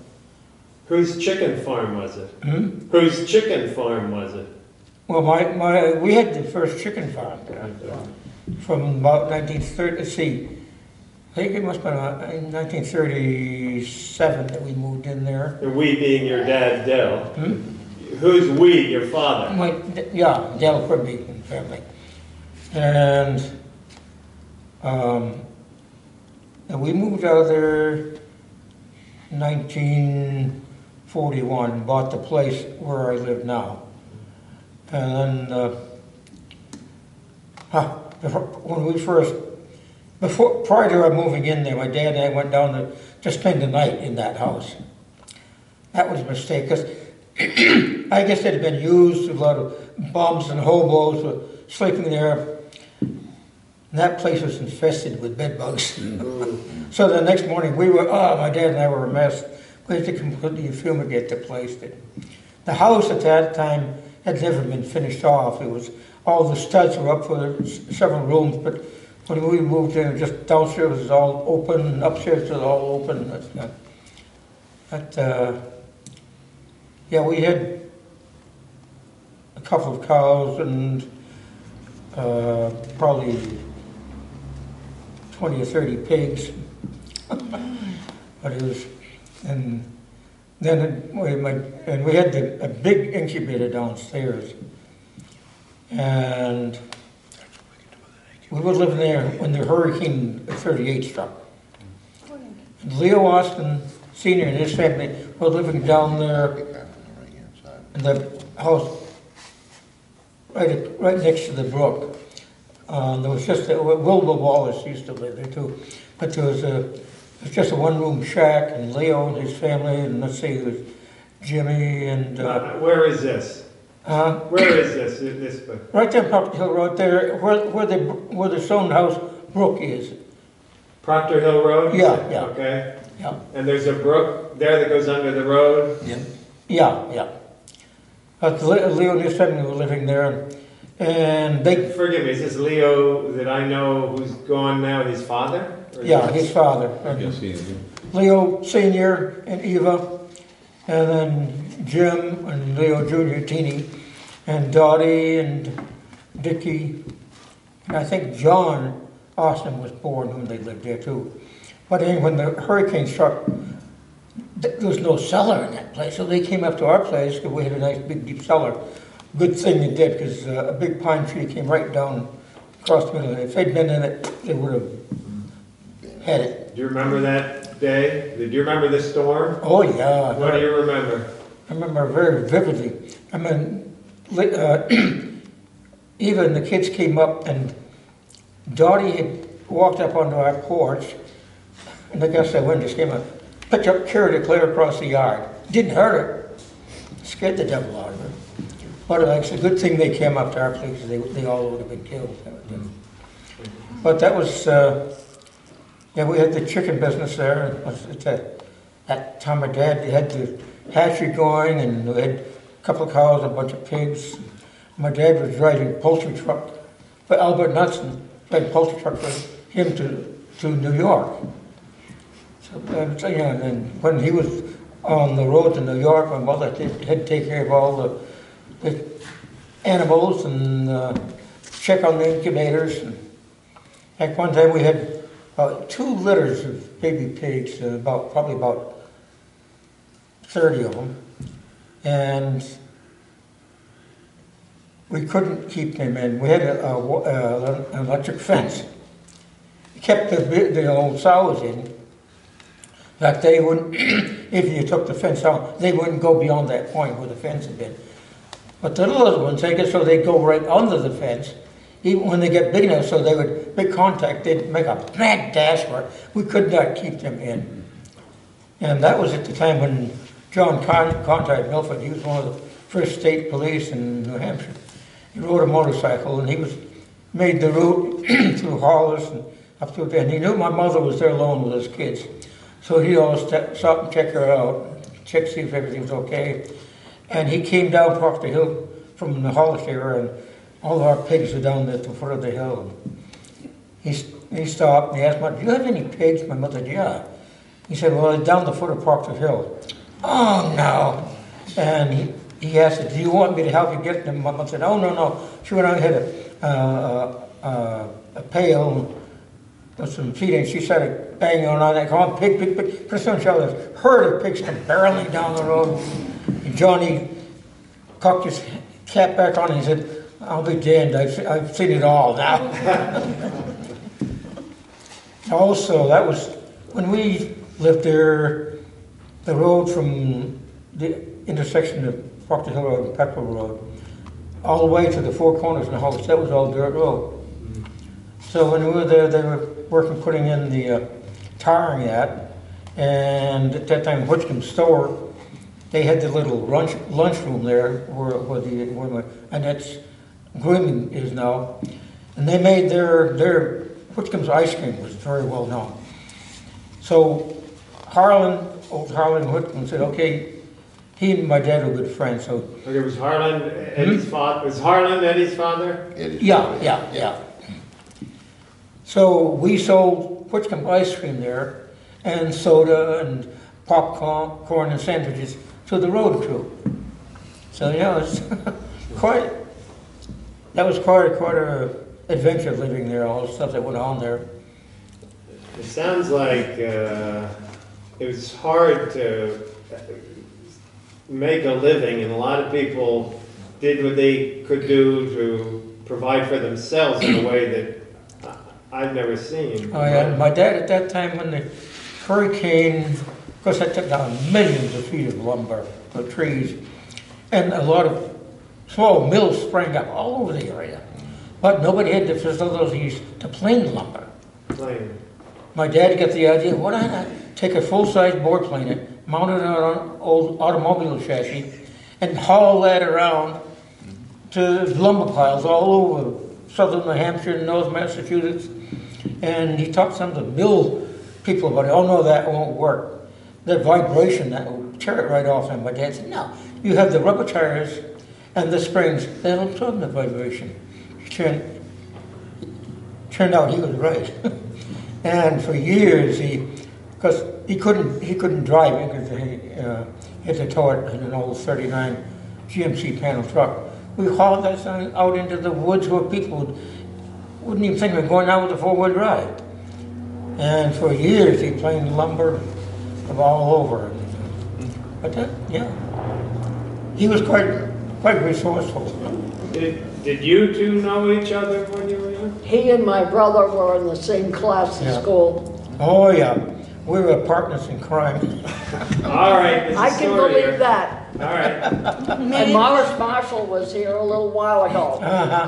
Speaker 3: Whose chicken farm was it?
Speaker 9: Hmm?
Speaker 3: Whose chicken farm was it?
Speaker 9: Well, we had the first chicken farm from about 1930. See, I think it must have been in 1937 that we moved in there.
Speaker 3: And we being your dad, Dell.
Speaker 9: Hmm?
Speaker 3: Who's we, your father?
Speaker 9: Yeah, Dale Quimby and family. And we moved out of there 1941, bought the place where I live now. And then, when we first, prior to our moving in there, my dad and I went down to spend the night in that house. That was a mistake, because I guess it had been used, a lot of bums and hobos were sleeping there. And that place was infested with bed bugs. So the next morning, my dad and I were a mess. We had to completely fumigate the place. The house at that time had never been finished off. It was, all the studs were up for several rooms, but when we moved in, just downstairs was all open, and upstairs was all open. Yeah, we had a couple of cows and probably 20 or 30 pigs. But it was, and then we had a big incubator downstairs. And we were living there when the Hurricane 38 struck. And Leo Austin Sr. and his family were living down there in the house right next to the brook. There was just Wilbur Wallace used to live there too, but there was just a one-room shack, and Leo and his family, and let's see, there was Jimmy and.
Speaker 3: Where is this? Where is this?
Speaker 9: Right there, Proctor Hill Road, there, where the stone house brook is.
Speaker 3: Proctor Hill Road?
Speaker 9: Yeah.
Speaker 3: Okay.
Speaker 9: Yeah.
Speaker 3: And there's a brook there that goes under the road?
Speaker 9: Yeah. Leo and his family were living there, and they.
Speaker 3: Forgive me, is this Leo that I know who's gone now, his father?
Speaker 9: Yeah, his father.
Speaker 10: Yes, he is.
Speaker 9: Leo Sr. and Eva, and then Jim and Leo Jr., Teeny, and Dottie and Dickie, and I think John Austin was born when they lived there too. But then when the hurricane struck, there was no cellar in that place, so they came up to our place because we had a nice big deep cellar. Good thing they did, because a big pine tree came right down across the middle. If they'd been in it, they would have had it.
Speaker 3: Do you remember that day? Do you remember the storm?
Speaker 9: Oh yeah.
Speaker 3: What do you remember?
Speaker 9: I remember very vividly. I mean, Eva and the kids came up, and Dottie had walked up onto our porch, and I guess that wind just came up, picked up, carried it clear across the yard. Didn't hurt her. Scared the devil out of her. But it's a good thing they came up to our place. They all would have been killed. But that was, we had the chicken business there. That time my dad had the hatchery going, and we had a couple of cows, a bunch of pigs. My dad was driving a poultry truck for Albert Knudsen, driving a poultry truck for him to New York. So and when he was on the road to New York, my mother had to take care of all the animals and check on the incubators. And like one time we had 2 litters of baby pigs, probably about 30 of them, and we couldn't keep them in. We had an electric fence. It kept the old sows in. In fact, they wouldn't, if you took the fence out, they wouldn't go beyond that point where the fence had been. But the little ones, I guess, so they'd go right under the fence. Even when they get big enough, so they would make contact, they'd make a mad dash for it. We could not keep them in. And that was at the time when John contacted Milford. He was one of the first state police in New Hampshire. He rode a motorcycle, and he made the route through Hollis and up through there. And he knew my mother was there alone with his kids. So he'd always stop and check her out, check to see if everything's okay. And he came down Proctor Hill from the Hollis area, and all our pigs are down there at the foot of the hill. He stopped and he asked, "Do you have any pigs?" My mother said, "Yeah." He said, "Well, it's down the foot of Proctor Hill." "Oh, no." And he asked, "Do you want me to help you get them?" My mother said, "Oh, no." She went out and had a pail with some feeding. She started banging on that, come on, pig, pig, pig. Pretty soon she had this herd of pigs come barreling down the road. And Johnny cocked his cap back on and he said, I'll be damned, I've seen it all now. Also, that was when we lived there, the road from the intersection of Proctor Hill Road and Pepper Road, all the way to the four corners of the house, that was all dirt road. So when we were there, they were working, putting in the tarring that, and at that time, Whitcomb's store, they had the little lunchroom there where Annette's grooming is now, and they made their Whitcomb's ice cream was very well known. So old Harlan Whitcomb said, okay, he and my dad were good friends, so.
Speaker 3: Okay, was Harlan Eddie's father? Was Harlan Eddie's father?
Speaker 9: Yeah. So we sold Whitcomb ice cream there, and soda and popcorn and sandwiches to the road crew. So yeah, it's that was quite a adventure living there, all the stuff that went on there.
Speaker 3: It sounds like it was hard to make a living, and a lot of people did what they could do to provide for themselves in a way that I've never seen.
Speaker 9: Oh yeah, my dad at that time when the hurricane, of course that took down millions of feet of lumber, of trees, and a lot of small mills sprang up all over the area. But nobody had the facilities to plane lumber.
Speaker 3: Plane.
Speaker 9: My dad got the idea, why not take a full-size board plane, mount it on an old automobile chassis, and haul that around to lumber piles all over southern New Hampshire and North Massachusetts. And he talked to some of the mill people about it. Oh no, that won't work. That vibration, that will tear it right off. And my dad said, no, you have the rubber tires and the springs, that'll absorb the vibration. Turned out he was right. And for years because he couldn't drive it because he had to tow it in an old 39 GMC panel truck. We hauled that thing out into the woods where people wouldn't even think of going out with a four-wheel drive. And for years he planed lumber of all over. But yeah, he was quite resourceful.
Speaker 3: Did you two know each other when you were young?
Speaker 5: He and my brother were in the same class in school.
Speaker 9: Oh yeah, we were partners in crime.
Speaker 3: All right, there's a
Speaker 5: I can
Speaker 3: story
Speaker 5: believe
Speaker 3: here.
Speaker 5: that.
Speaker 3: All right.
Speaker 5: And Morris Marshall was here a little while ago.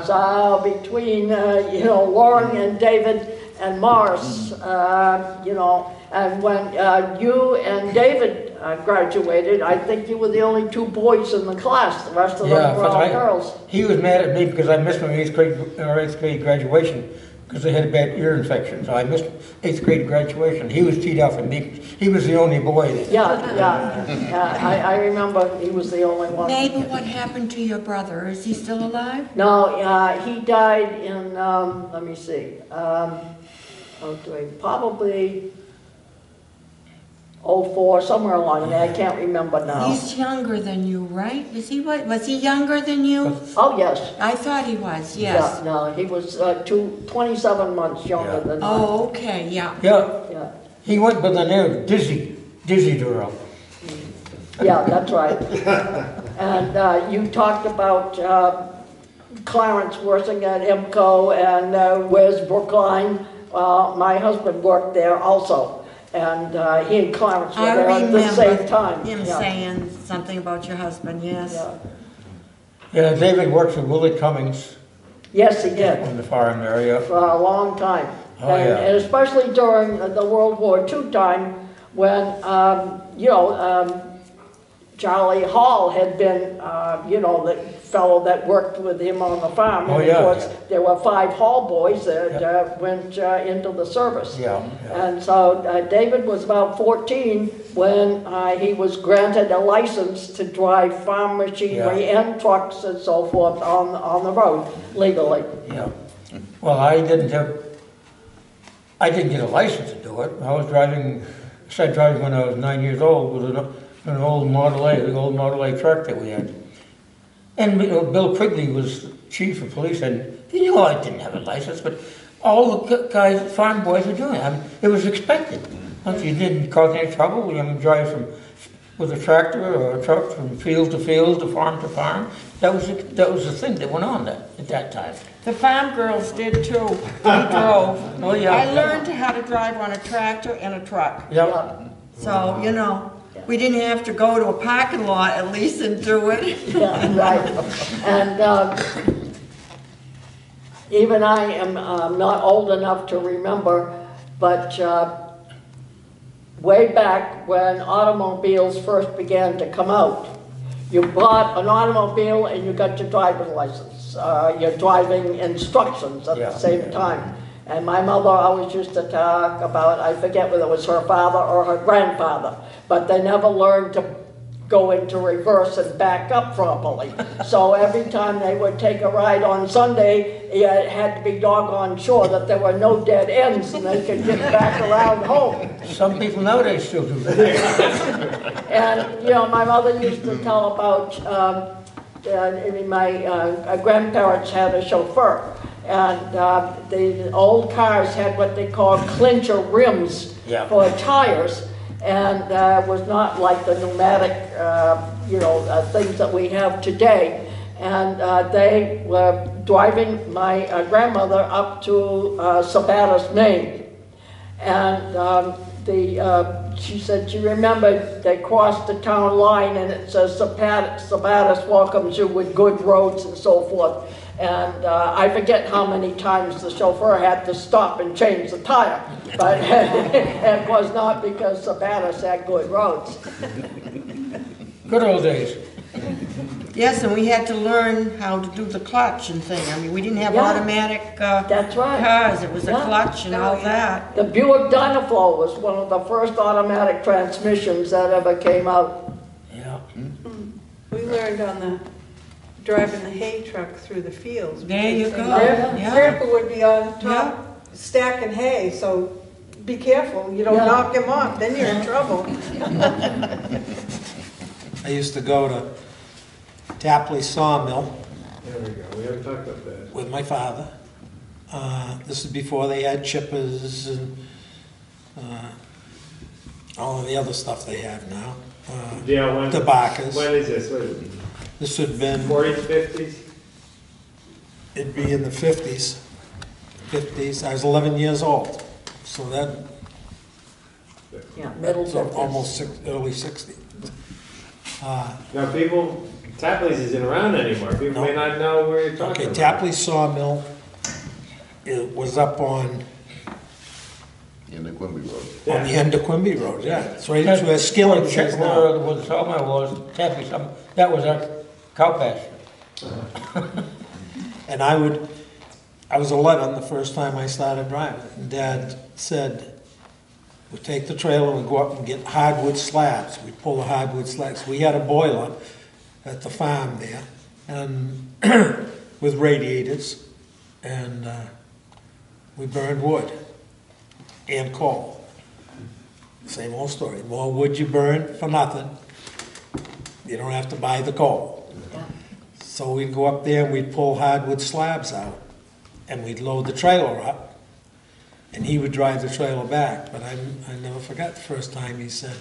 Speaker 5: So between, Lauren and David and Morris, and when you and David graduated, I think you were the only two boys in the class. The rest of them were all girls.
Speaker 9: He was mad at me because I missed my eighth grade graduation because I had a bad ear infection. So I missed 8th grade graduation. He was teed off at me. He was the only boy that.
Speaker 5: Yeah. I remember he was the only one.
Speaker 2: Neighbor, what happened to your brother? Is he still alive?
Speaker 5: No, he died in, let me see, probably 04, somewhere along there. I can't remember now.
Speaker 2: He's younger than you, right? Was he younger than you?
Speaker 5: Oh, yes.
Speaker 2: I thought he was, yes.
Speaker 5: Yeah, no, he was 27 months younger than me.
Speaker 2: Oh, okay, yeah.
Speaker 5: Yeah.
Speaker 9: He went by the name of Dizzy Durrell.
Speaker 5: Yeah, that's right. And you talked about Clarence working at IMCO and where's Brookline? My husband worked there also. And he and Clarence were there at the same time.
Speaker 2: I remember him saying something about your husband, yes.
Speaker 9: Yeah, David worked for Willie Cummings.
Speaker 5: Yes, he did.
Speaker 9: On the farm area.
Speaker 5: For a long time.
Speaker 9: Oh,
Speaker 5: and especially during the World War II time when, Charlie Hall had been, the fellow that worked with him on the farm.
Speaker 9: Oh,
Speaker 5: and
Speaker 9: yeah.
Speaker 5: of course, there were 5 Hall boys that went into the service.
Speaker 9: Yeah.
Speaker 5: And so David was about 14 when he was granted a license to drive farm machinery and trucks and so forth on the road legally.
Speaker 9: Yeah. Well, I didn't get a license to do it. I started driving when I was 9 years old with an old Model A, the old Model A truck that we had. And Bill Quigley was chief of police, and he knew I didn't have a license, but all the guys, farm boys were doing it. I mean, it was expected. Once you didn't cause any trouble, you know, drive with a tractor or a truck from field to field, to farm, that was the thing that went on at that time.
Speaker 2: The farm girls did too. We drove.
Speaker 9: Oh, yeah.
Speaker 2: I learned how to drive on a tractor and a truck.
Speaker 9: Yeah.
Speaker 2: So, you know, we didn't have to go to a parking lot at least and do it.
Speaker 5: Yeah, right. And even I am not old enough to remember, but way back when automobiles first began to come out, you bought an automobile and you got your driver's license, your driving instructions at the same time. And my mother always used to talk about, I forget whether it was her father or her grandfather, but they never learned to go into reverse and back up properly. So every time they would take a ride on Sunday, it had to be doggone sure that there were no dead ends and they could get back around home.
Speaker 9: Some people nowadays still do that.
Speaker 5: And, you know, my mother used to tell about, my grandparents had a chauffeur. And the old cars had what they call clincher rims for tires. And was not like the pneumatic, things that we have today. And they were driving my grandmother up to Sabatis, Maine. And she said she remembered they crossed the town line and it says Sabatis welcomes you with good roads and so forth. And I forget how many times the chauffeur had to stop and change the tire, but it was not because Sabatis had good roads.
Speaker 9: Good old days.
Speaker 2: Yes, and we had to learn how to do the clutch and thing. I mean, we didn't have
Speaker 5: Yeah.
Speaker 2: automatic
Speaker 5: That's right.
Speaker 2: cars. It was a
Speaker 5: Yeah.
Speaker 2: clutch and all that.
Speaker 5: The Buick Dynaflow was one of the first automatic transmissions that ever came out.
Speaker 9: Yeah.
Speaker 8: We learned on the, driving the hay truck through the fields.
Speaker 2: There you go. Yeah.
Speaker 8: Grandpa would be on
Speaker 2: Yeah.
Speaker 8: top stacking hay, so be careful, you don't
Speaker 5: Yeah.
Speaker 8: knock him off, then you're in trouble.
Speaker 6: I used to go to Tapley Sawmill
Speaker 3: There we go, we haven't talked about that.
Speaker 6: with my father. This is before they had chippers and all of the other stuff they have now.
Speaker 3: Yeah, when
Speaker 6: Tobaccos.
Speaker 3: is this? What is it?
Speaker 6: This would have been,
Speaker 3: 40s, 50s?
Speaker 6: it'd be in the 50s. I was 11 years old. So that,
Speaker 5: Yeah, middle
Speaker 6: so
Speaker 5: 50s.
Speaker 6: almost early 60s.
Speaker 3: Now, people, Tapley's isn't around anymore. People may not know where you're talking
Speaker 6: Okay,
Speaker 3: about.
Speaker 6: Tapley Sawmill, it was up on
Speaker 1: In the Quimby Road.
Speaker 6: the end of Quimby Road, yeah. It's right
Speaker 9: That's
Speaker 6: where Skilling's is now.
Speaker 9: Where the sawmill was, Taffy, that was our cow pasture.
Speaker 6: And I was 11 the first time I started driving. And Dad said, we'd take the trailer and go up and get hardwood slabs. We'd pull the hardwood slabs. We had a boiler at the farm there, and with radiators, and we burned wood and coal. Same old story. More wood you burn for nothing. You don't have to buy the coal. So we'd go up there and we'd pull hardwood slabs out, and we'd load the trailer up, and he would drive the trailer back. But I never forgot the first time he said,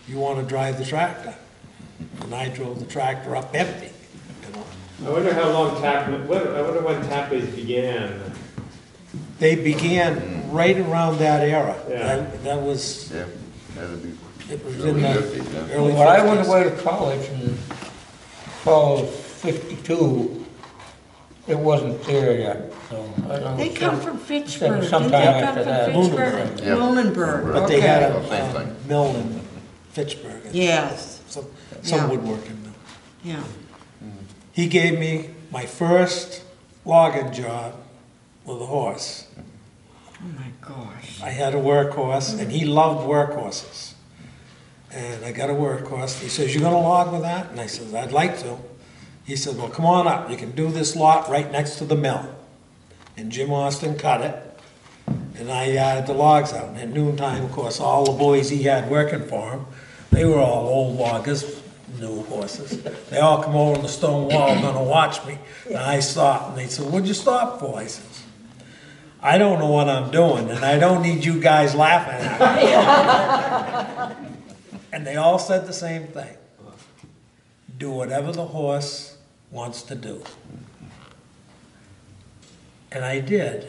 Speaker 6: "You want to drive the tractor?" And I drove the tractor up empty. You know.
Speaker 3: I wonder how long I wonder when Tapley's began.
Speaker 6: They began right around that era.
Speaker 3: Yeah.
Speaker 6: That was,
Speaker 1: Yeah, that'd be
Speaker 6: it was
Speaker 1: early
Speaker 6: in the
Speaker 1: 50s, yeah.
Speaker 6: early 50s.
Speaker 9: When I went away to college in fall of '52, it wasn't there yet, so I don't know.
Speaker 2: They come from Fitchburg. Didn't
Speaker 9: Sometime
Speaker 2: they come
Speaker 9: after
Speaker 2: from
Speaker 9: that.
Speaker 2: Fitchburg?
Speaker 1: Yeah.
Speaker 2: Lunenburg.
Speaker 6: But they had
Speaker 1: Okay. Same
Speaker 6: a
Speaker 1: thing.
Speaker 6: mill in Fitchburg.
Speaker 2: Yes,
Speaker 6: Some
Speaker 2: Yeah.
Speaker 6: woodworking mill.
Speaker 2: yeah.
Speaker 6: He gave me my first logging job with a horse.
Speaker 2: Oh my gosh.
Speaker 6: I had a workhorse, and he loved workhorses. And I got a workhorse. He says, "You gonna log with that?" And I said, "I'd like to." He said, "Well, come on up. You can do this lot right next to the mill." And Jim Austin cut it, and I yarded the logs out. And at noontime, of course, all the boys he had working for him, they were all old loggers, new horses. They all come over on the stone wall gonna watch me. And I stopped, and they said, "What'd you stop for?" I says, I don't know what I'm doing, and I don't need you guys laughing at me. And they all said the same thing. Do whatever the horse wants to do. And I did.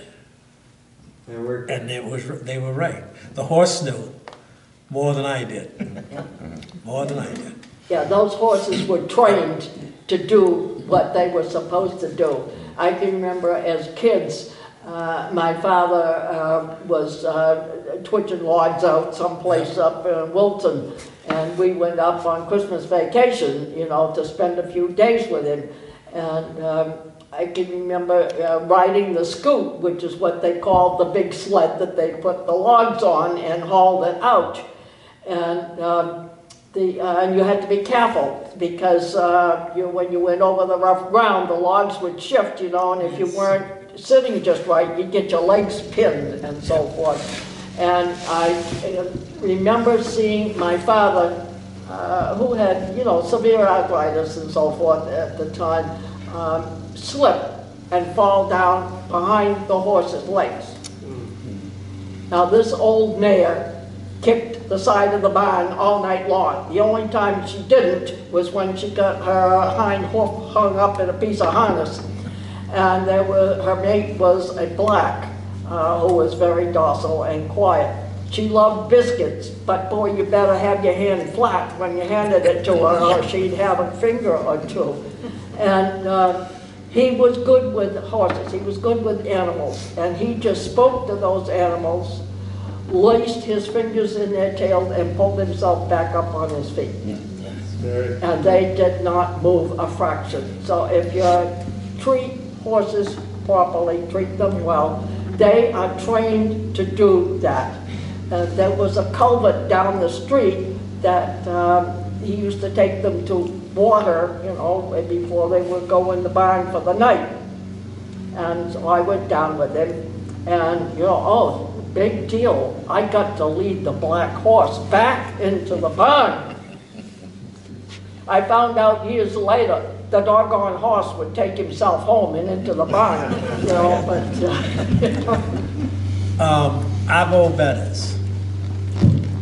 Speaker 6: And they were right. The horse knew more than I did. More than I did.
Speaker 5: Yeah, those horses were trained to do what they were supposed to do. I can remember as kids, my father was twitching logs out someplace up in Wilton, and we went up on Christmas vacation, you know, to spend a few days with him. And I can remember riding the scoot, which is what they called the big sled that they put the logs on and hauled it out. And and you had to be careful because when you went over the rough ground, the logs would shift, you know, and if you weren't sitting just right, you'd get your legs pinned and so forth. And I remember seeing my father, who had, you know, severe arthritis and so forth at the time, slip and fall down behind the horse's legs. Now this old mare kicked the side of the barn all night long. The only time she didn't was when she got her hind hoof hung up in a piece of harness. And her mate was a black who was very docile and quiet. She loved biscuits, but boy, you better have your hand flat when you handed it to her or she'd have a finger or two. And he was good with horses, he was good with animals, and he just spoke to those animals, laced his fingers in their tails and pulled himself back up on his feet. And they did not move a fraction. So if you treat horses properly, treat them well, they are trained to do that. There was a culvert down the street that he used to take them to water, you know, before they would go in the barn for the night. And so I went down with him, and, you know, oh, big deal. I got to lead the black horse back into the barn. I found out years later the doggone horse would take himself home and into the barn, you know, but...
Speaker 6: Avo Bettis.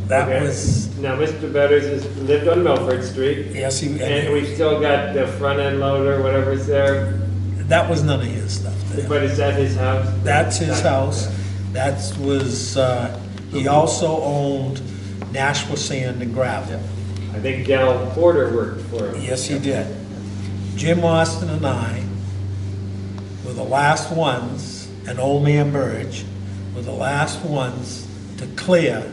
Speaker 6: That
Speaker 3: Okay.
Speaker 6: was...
Speaker 3: Now, Mr. Betters has lived on Milford Street.
Speaker 6: Yes,
Speaker 3: And we've still got the front end loader, whatever's there.
Speaker 6: that was none of his stuff there.
Speaker 3: But is that his house?
Speaker 6: That's his house. That was, he also owned Nashua Sand and Gravel.
Speaker 3: I think Del Porter worked for him.
Speaker 6: Yes, he did. Jim Austin and I were the last ones, and Old Man Burge, were the last ones to clear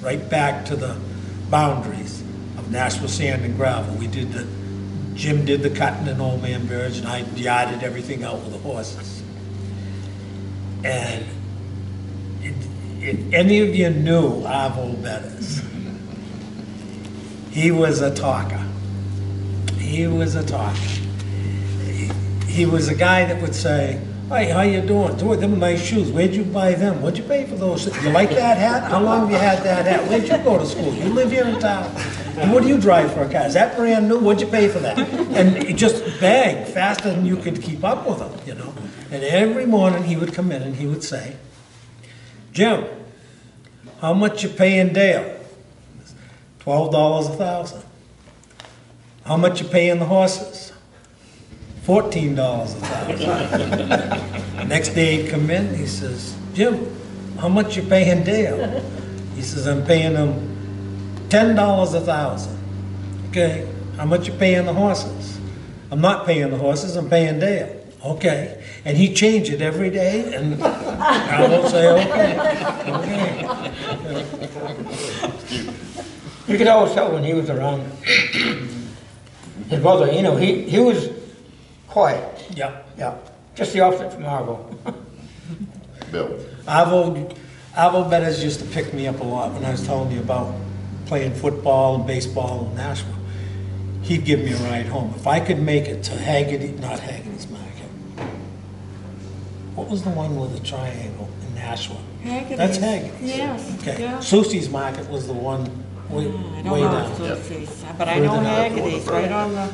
Speaker 6: right back to the boundaries of Nashua Sand and Gravel. Jim did the cutting in Old Man Burge, and I yarded everything out with the horses. And if any of you knew Arvo Bettis, he was a talker. He was a talker. He was a guy that would say, "Hey, how you doing? Boy, them nice shoes. Where'd you buy them? What'd you pay for those? You like that hat? How long have you had that hat? Where'd you go to school? You live here in town. And what do you drive for a car? Is that brand new? What'd you pay for that?" And he just bang faster than you could keep up with him, you know. And every morning he would come in and he would say, "Jim, how much you paying Dale?" $12 1,000. "How much you paying the horses?" $14 1,000. Next day he'd come in, he says, "Jim, how much you paying Dale?" He says, "I'm paying him $10 1,000. "Okay, how much you paying the horses?" "I'm not paying the horses, I'm paying Dale." "Okay." And he'd change it every day, and I will say, okay.
Speaker 9: You could always tell when he was around. His brother, you know, he was quiet.
Speaker 6: Yep.
Speaker 9: Yeah, just the opposite from Arvo.
Speaker 1: Bill.
Speaker 6: Avo Bettis used to pick me up a lot when I was telling you about playing football and baseball in Nashua. He'd give me a ride home. If I could make it to not Haggerty's Market. What was the one with the triangle in Nashua?
Speaker 2: Haggerty's.
Speaker 6: That's Haggerty's.
Speaker 2: Yes,
Speaker 6: Okay.
Speaker 2: yeah.
Speaker 6: Susie's Market was the one way,
Speaker 2: I don't
Speaker 6: way
Speaker 2: know
Speaker 6: down.
Speaker 2: Susie's, but I know
Speaker 6: Further down.
Speaker 2: Haggerty's, right on the,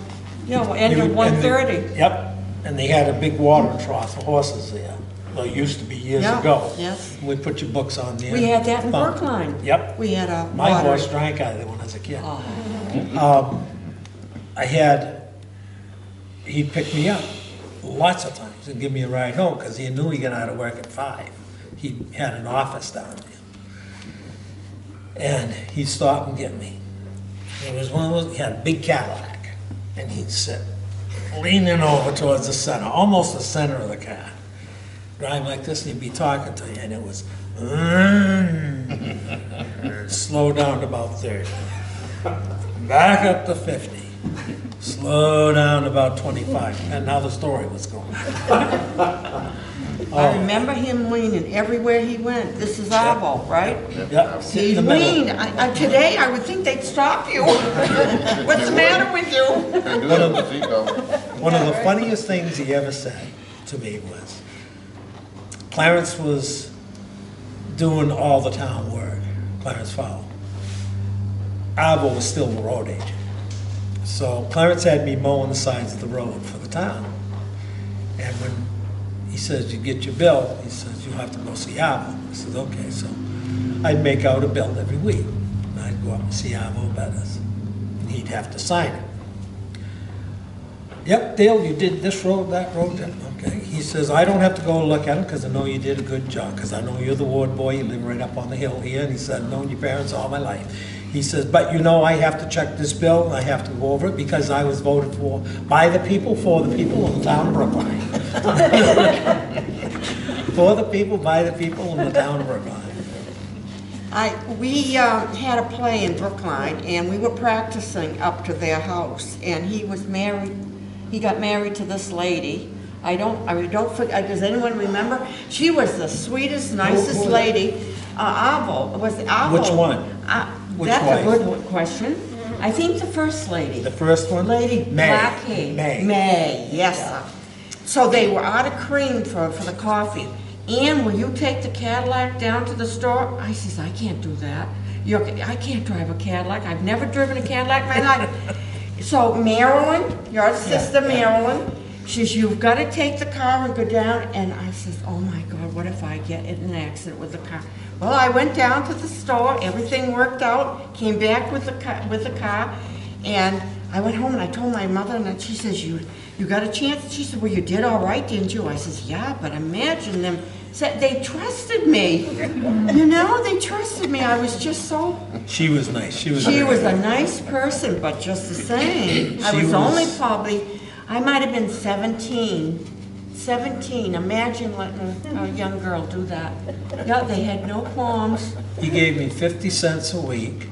Speaker 2: you know, end
Speaker 6: They
Speaker 2: of
Speaker 6: would- and they-
Speaker 2: 130.
Speaker 6: Yep, and they had a big water trough for horses there. Well, it used to be years
Speaker 2: Yeah,
Speaker 6: ago.
Speaker 2: yes.
Speaker 6: We put your books on there.
Speaker 2: We had that in
Speaker 6: Fun.
Speaker 2: Brookline.
Speaker 6: Yep.
Speaker 2: We had a
Speaker 6: My
Speaker 2: lottery.
Speaker 6: horse drank out of there when I was a kid.
Speaker 2: Oh.
Speaker 6: He picked me up lots of times and give me a ride home because he knew he got out of work at 5. He had an office down there. And he'd stop and get me. It was one of those, he had a big Cadillac, and he'd sit leaning over towards the center, almost the center of the car. Drive like this, and he'd be talking to you, and it was, slow down to about 30. Back up to 50. Slow down to about 25. And now the story was going.
Speaker 2: I remember him leaning everywhere he went. This is Arvo, right?
Speaker 6: Yep, sit in
Speaker 2: He's
Speaker 6: the middle.
Speaker 2: leaned. Today, I would think they'd stop you. What's the matter with you?
Speaker 1: Can't do that with the seatbelt.
Speaker 6: One of the funniest things he ever said to me was, Clarence was doing all the town work, Clarence Fowle. Arvo was still the road agent. So Clarence had me mowing the sides of the road for the town. And when he says, you get your bill, he says, you have to go see Arvo. I said, okay. So I'd make out a bill every week. And I'd go up and see Arvo Bettis. And he'd have to sign it. Yep, Dale, you did this road, that road, that, okay. He says, I don't have to go look at them because I know you did a good job, because I know you're the ward boy, you live right up on the hill here. And he said, I've known your parents all my life. He says, but you know, I have to check this bill, and I have to go over it because I was voted for by the people, for the people in the town of Brookline. For the people, by the people in the town of Brookline.
Speaker 2: We had a play in Brookline, and we were practicing up to their house, and he was married. He got married to this lady. I don't forget. Does anyone remember? She was the sweetest, nicest lady. Arvo, was it Arvo?
Speaker 6: Which one? Which
Speaker 2: That's
Speaker 6: wife?
Speaker 2: a good question. I think the first lady.
Speaker 6: The first one?
Speaker 2: Lady
Speaker 6: May.
Speaker 2: Blackie.
Speaker 6: May.
Speaker 2: May, yes. Sir. So they were out of cream for the coffee. Ann, will you take the Cadillac down to the store? I says, I can't do that. I can't drive a Cadillac. I've never driven a Cadillac in my life. So Marilyn, your sister Marilyn, she says, you've got to take the car and go down. And I says, oh my God, what if I get in an accident with the car? Well, I went down to the store, everything worked out, came back with the car, and I went home and I told my mother, and she says, you got a chance? She said, well, you did all right, didn't you? I says, yeah, but imagine them. They trusted me. You know, they trusted me. I was just so...
Speaker 6: She was nice. She was
Speaker 2: a nice person, but just the same. I was only probably, I might have been 17. 17, imagine letting a young girl do that. Yeah, they had no qualms.
Speaker 6: He gave me 50 cents a week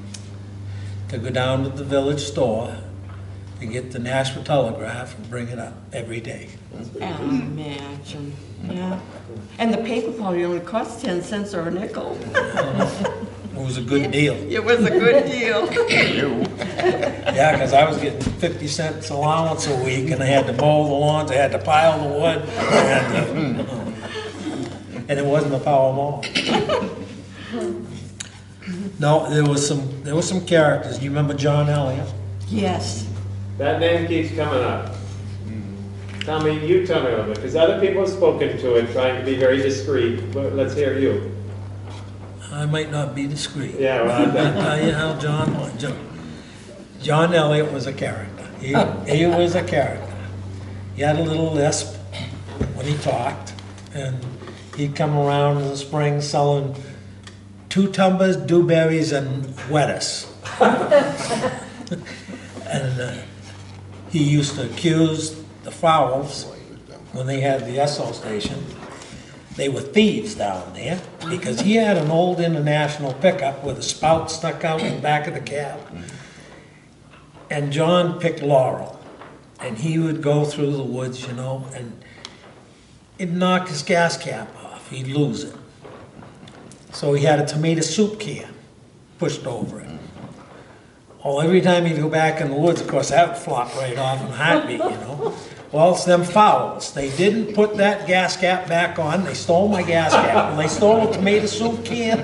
Speaker 6: to go down to the village store to get the Nashville Telegraph and bring it up every day.
Speaker 2: Imagine, yeah. And the paper probably only cost 10 cents or a nickel.
Speaker 6: It was a good deal.
Speaker 2: It was a good deal.
Speaker 6: Yeah, because I was getting 50 cents allowance a week, and I had to mow the lawns, I had to pile the wood, and it wasn't a power mower. No, there was some characters. Do you remember John Elliott?
Speaker 2: Yes.
Speaker 3: That name keeps coming up. Tell me a little bit, because other people have spoken to it, trying to be very discreet, but let's hear you.
Speaker 6: I might not be discreet.
Speaker 3: Yeah, well,
Speaker 6: But I'll tell you how John Elliott was a character. He was a character. He had a little lisp when he talked, and he'd come around in the spring selling 2 tumbers, dewberries, and lettuce. And he used to accuse the Fowles, when they had the Esso station, they were thieves down there, because he had an old International pickup with a spout stuck out in the back of the cab. And John picked Laurel, and he would go through the woods, you know, and it'd knock his gas cap off. He'd lose it. So he had a tomato soup can pushed over it. Well, every time he'd go back in the woods, of course, that would flop right off in a heartbeat, you know. Well, it's them Fowles. They didn't put that gas cap back on. They stole my gas cap. And they stole a tomato soup can.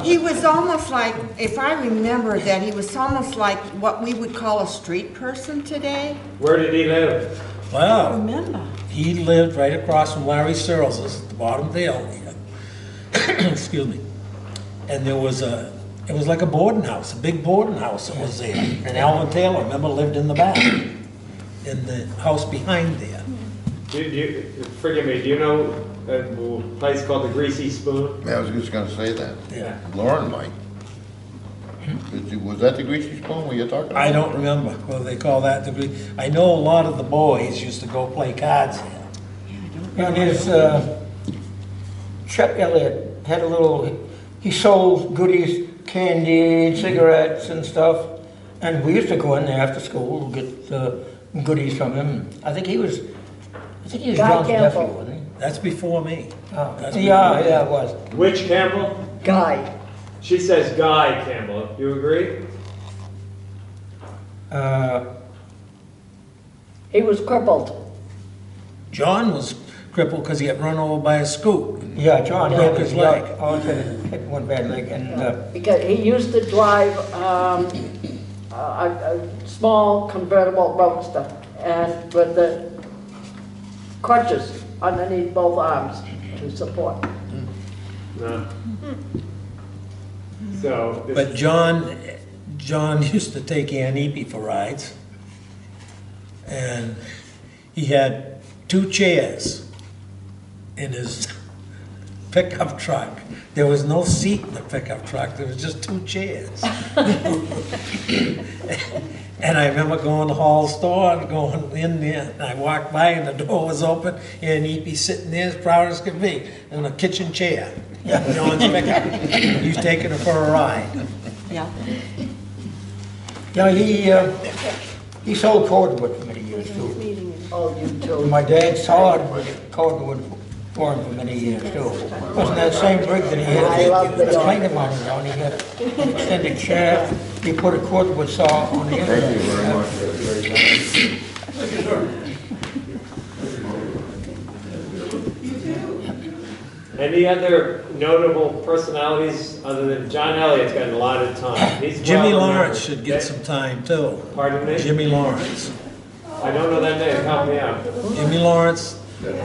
Speaker 2: He was almost like, if I remember that, he was almost like what we would call a street person today.
Speaker 3: Where did he live?
Speaker 2: I
Speaker 6: Wow.
Speaker 2: remember.
Speaker 6: He lived right across from Larry Searles' at the bottom of the hill here. Excuse me. And it was like a boarding house, a big boarding house that was there. And Alvin Taylor, remember, lived in the back, in the house behind there.
Speaker 3: Forgive me, do you know a place called the Greasy Spoon?
Speaker 1: I was just gonna say that.
Speaker 6: Yeah.
Speaker 1: Lauren might. Was that the Greasy Spoon you're talking about?
Speaker 6: I don't remember whether they call that the, I know a lot of the boys used to go play cards there.
Speaker 9: And his, Chet Elliott had a little, he sold goodies, candy, cigarettes and stuff. And we used to go in there after school, get goodies from him. I think he was
Speaker 5: Guy
Speaker 9: John's nephew,
Speaker 5: Campbell.
Speaker 9: wasn't he?
Speaker 6: That's before me.
Speaker 9: Oh,
Speaker 6: That's
Speaker 9: yeah, it was.
Speaker 3: Which Campbell?
Speaker 5: Guy.
Speaker 3: She says Guy Campbell. You agree?
Speaker 5: He was crippled.
Speaker 6: John was crippled because he got run over by a scoop.
Speaker 9: Yeah, John
Speaker 6: Broke
Speaker 9: had
Speaker 6: his
Speaker 9: his
Speaker 6: leg.
Speaker 9: leg. Oh, he hit one bad leg, and
Speaker 5: Because he used to drive a small convertible roadster and with the crutches underneath both arms to support.
Speaker 3: No. So, this
Speaker 6: But John used to take Aunt Eepie for rides. And he had 2 chairs in his pickup truck. There was no seat in the pickup truck, there was just 2 chairs. And I remember going to Hall's store and going in there, and I walked by and the door was open, and he'd be sitting there as proud as could be, in a kitchen chair. John's pickup. He was taking her for a ride.
Speaker 2: Yeah.
Speaker 9: yeah, he sold cordwood for many years too.
Speaker 5: Oh, you too.
Speaker 9: My dad sawed cordwood for him for many years too. Wasn't that same rig that he had?
Speaker 5: I love the
Speaker 9: It's
Speaker 5: dog.
Speaker 9: kind of on it, he had an extended shaft. He put a cordwood saw on the end.
Speaker 1: Thank you very much. That's very kind.
Speaker 3: Any other notable personalities other than John Elliott's gotten a lot of time? He's
Speaker 6: Jimmy
Speaker 3: well
Speaker 6: Lawrence
Speaker 3: remembered.
Speaker 6: should get some time too.
Speaker 3: Pardon me?
Speaker 6: Jimmy Lawrence.
Speaker 3: I don't know that name. Help me out.
Speaker 6: Jimmy Lawrence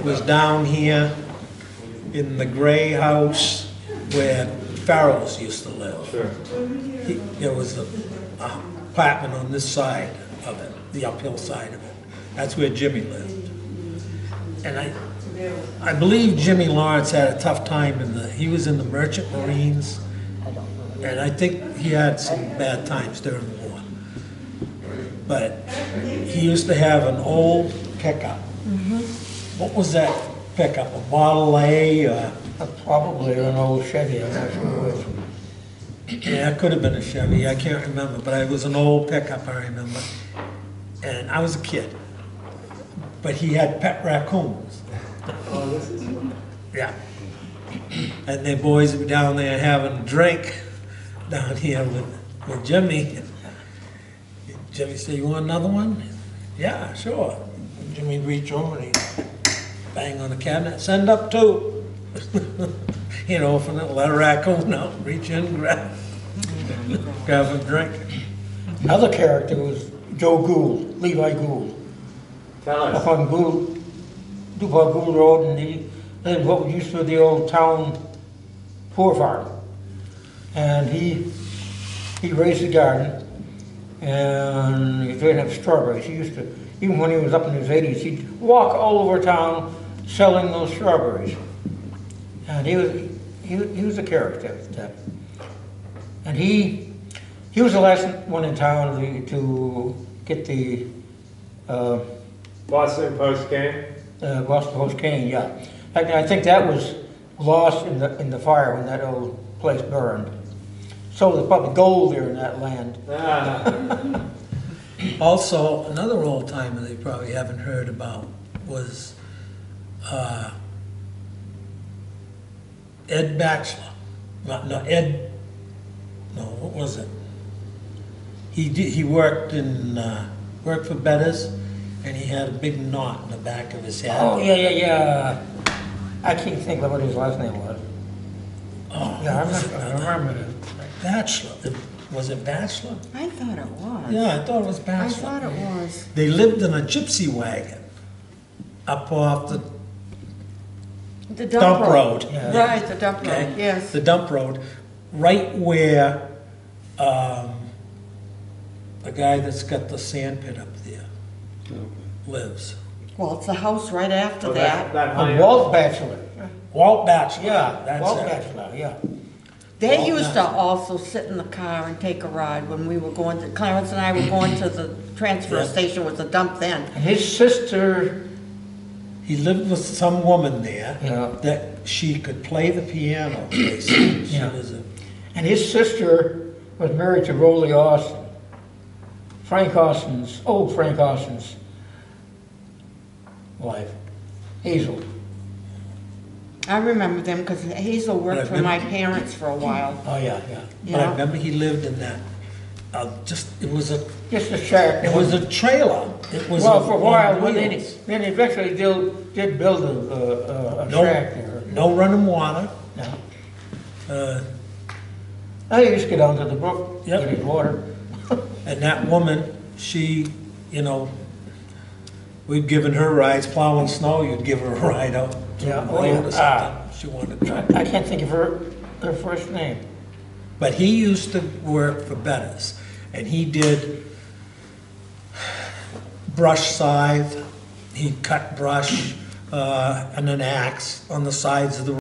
Speaker 6: was down here in the gray house where Farrell's used to live.
Speaker 3: Sure.
Speaker 6: There was a apartment on this side of it, the uphill side of it. That's where Jimmy lived. And I believe Jimmy Lawrence had a tough time he was in the Merchant Marines. And I think he had some bad times during the war. But he used to have an old pickup. What was that pickup, a Model A?
Speaker 9: Probably an old Chevy, I'm not sure which.
Speaker 6: Yeah, it could have been a Chevy, I can't remember, but it was an old pickup, I remember. And I was a kid. But he had pet raccoons.
Speaker 3: Oh, this is fun.
Speaker 6: Yeah. And the boys were down there having a drink down here with Jimmy. Jimmy said, "You want another one?" "Yeah, sure." And Jimmy reached over and he bang on the cabinet, "Send up 2." You know, from the let a raccoon out, reach in, grab a drink.
Speaker 9: Another character was Joe Gould, Levi Gould.
Speaker 3: Tell
Speaker 9: Up
Speaker 3: us.
Speaker 9: on Duval Gould Road, and he lived what used to be the old town poor farm. And he raised a garden, and he didn't have strawberries. He used to, even when he was up in his 80s, he'd walk all over town selling those strawberries. And he was a character. And he was the last one in town to get the
Speaker 3: Boston Post game?
Speaker 9: Boston Post cane, yeah. I think that was lost in the fire when that old place burned. So there's probably gold there in that land.
Speaker 3: Ah,
Speaker 6: Also, another old timer they probably haven't heard about was Ed Batchelor. What was it? He worked for Bettis, and he had a big knot in the back of his head.
Speaker 9: Oh, yeah. I can't think of what his last name was.
Speaker 6: Oh,
Speaker 9: Yeah,
Speaker 6: what was it?
Speaker 9: I remember it.
Speaker 6: Batchelor. Was it Batchelor?
Speaker 2: I thought it was.
Speaker 6: Yeah, I thought it was
Speaker 2: I
Speaker 6: Batchelor.
Speaker 2: thought it was.
Speaker 6: They lived in a gypsy wagon. up off the
Speaker 2: The
Speaker 6: dump road.
Speaker 9: Yeah.
Speaker 2: Right, the dump
Speaker 6: Okay.
Speaker 2: road, yes.
Speaker 6: The dump road, right where, the guy that's got the sand pit up there lives.
Speaker 2: Well, it's the house right after
Speaker 3: Oh,
Speaker 2: that.
Speaker 3: that high
Speaker 9: Walt Bachelor.
Speaker 6: Walt Batchelor.
Speaker 9: Yeah,
Speaker 6: That's
Speaker 9: Walt
Speaker 6: it.
Speaker 9: Bachelor, yeah.
Speaker 2: They
Speaker 6: Well,
Speaker 2: used to also sit in the car and take a ride when we were going to, Clarence and I were going to the transfer
Speaker 6: Yeah.
Speaker 2: station, was a dump then.
Speaker 9: And his sister,
Speaker 6: He lived with some woman there
Speaker 9: Yeah.
Speaker 6: that she could play the piano, basically. She
Speaker 9: Yeah.
Speaker 6: was a,
Speaker 9: and his sister was married to Rolly Austin. Frank Austin's wife, Hazel.
Speaker 2: I remember them because Hazel worked for my parents for a while.
Speaker 9: Oh, yeah, yeah.
Speaker 2: you
Speaker 6: but I
Speaker 2: know.
Speaker 6: remember he lived in that, it was a,
Speaker 9: Just a shack.
Speaker 6: it was a trailer. It was
Speaker 9: Well, for a while,
Speaker 6: on
Speaker 9: but then
Speaker 6: wheels.
Speaker 9: eventually did build a
Speaker 6: No,
Speaker 9: shack there.
Speaker 6: no running water.
Speaker 9: Yeah. I used to get down to the brook,
Speaker 6: Yep.
Speaker 9: get his water.
Speaker 6: And that woman, she, we'd given her rides, plowing snow, you'd give her a ride out to
Speaker 9: Yeah,
Speaker 6: the
Speaker 9: oh, yeah.
Speaker 6: road or something. She wanted to try.
Speaker 9: I can't think of her first name.
Speaker 6: But he used to work for Bettis, and he did brush scythe, he'd cut brush, and an axe on the sides of the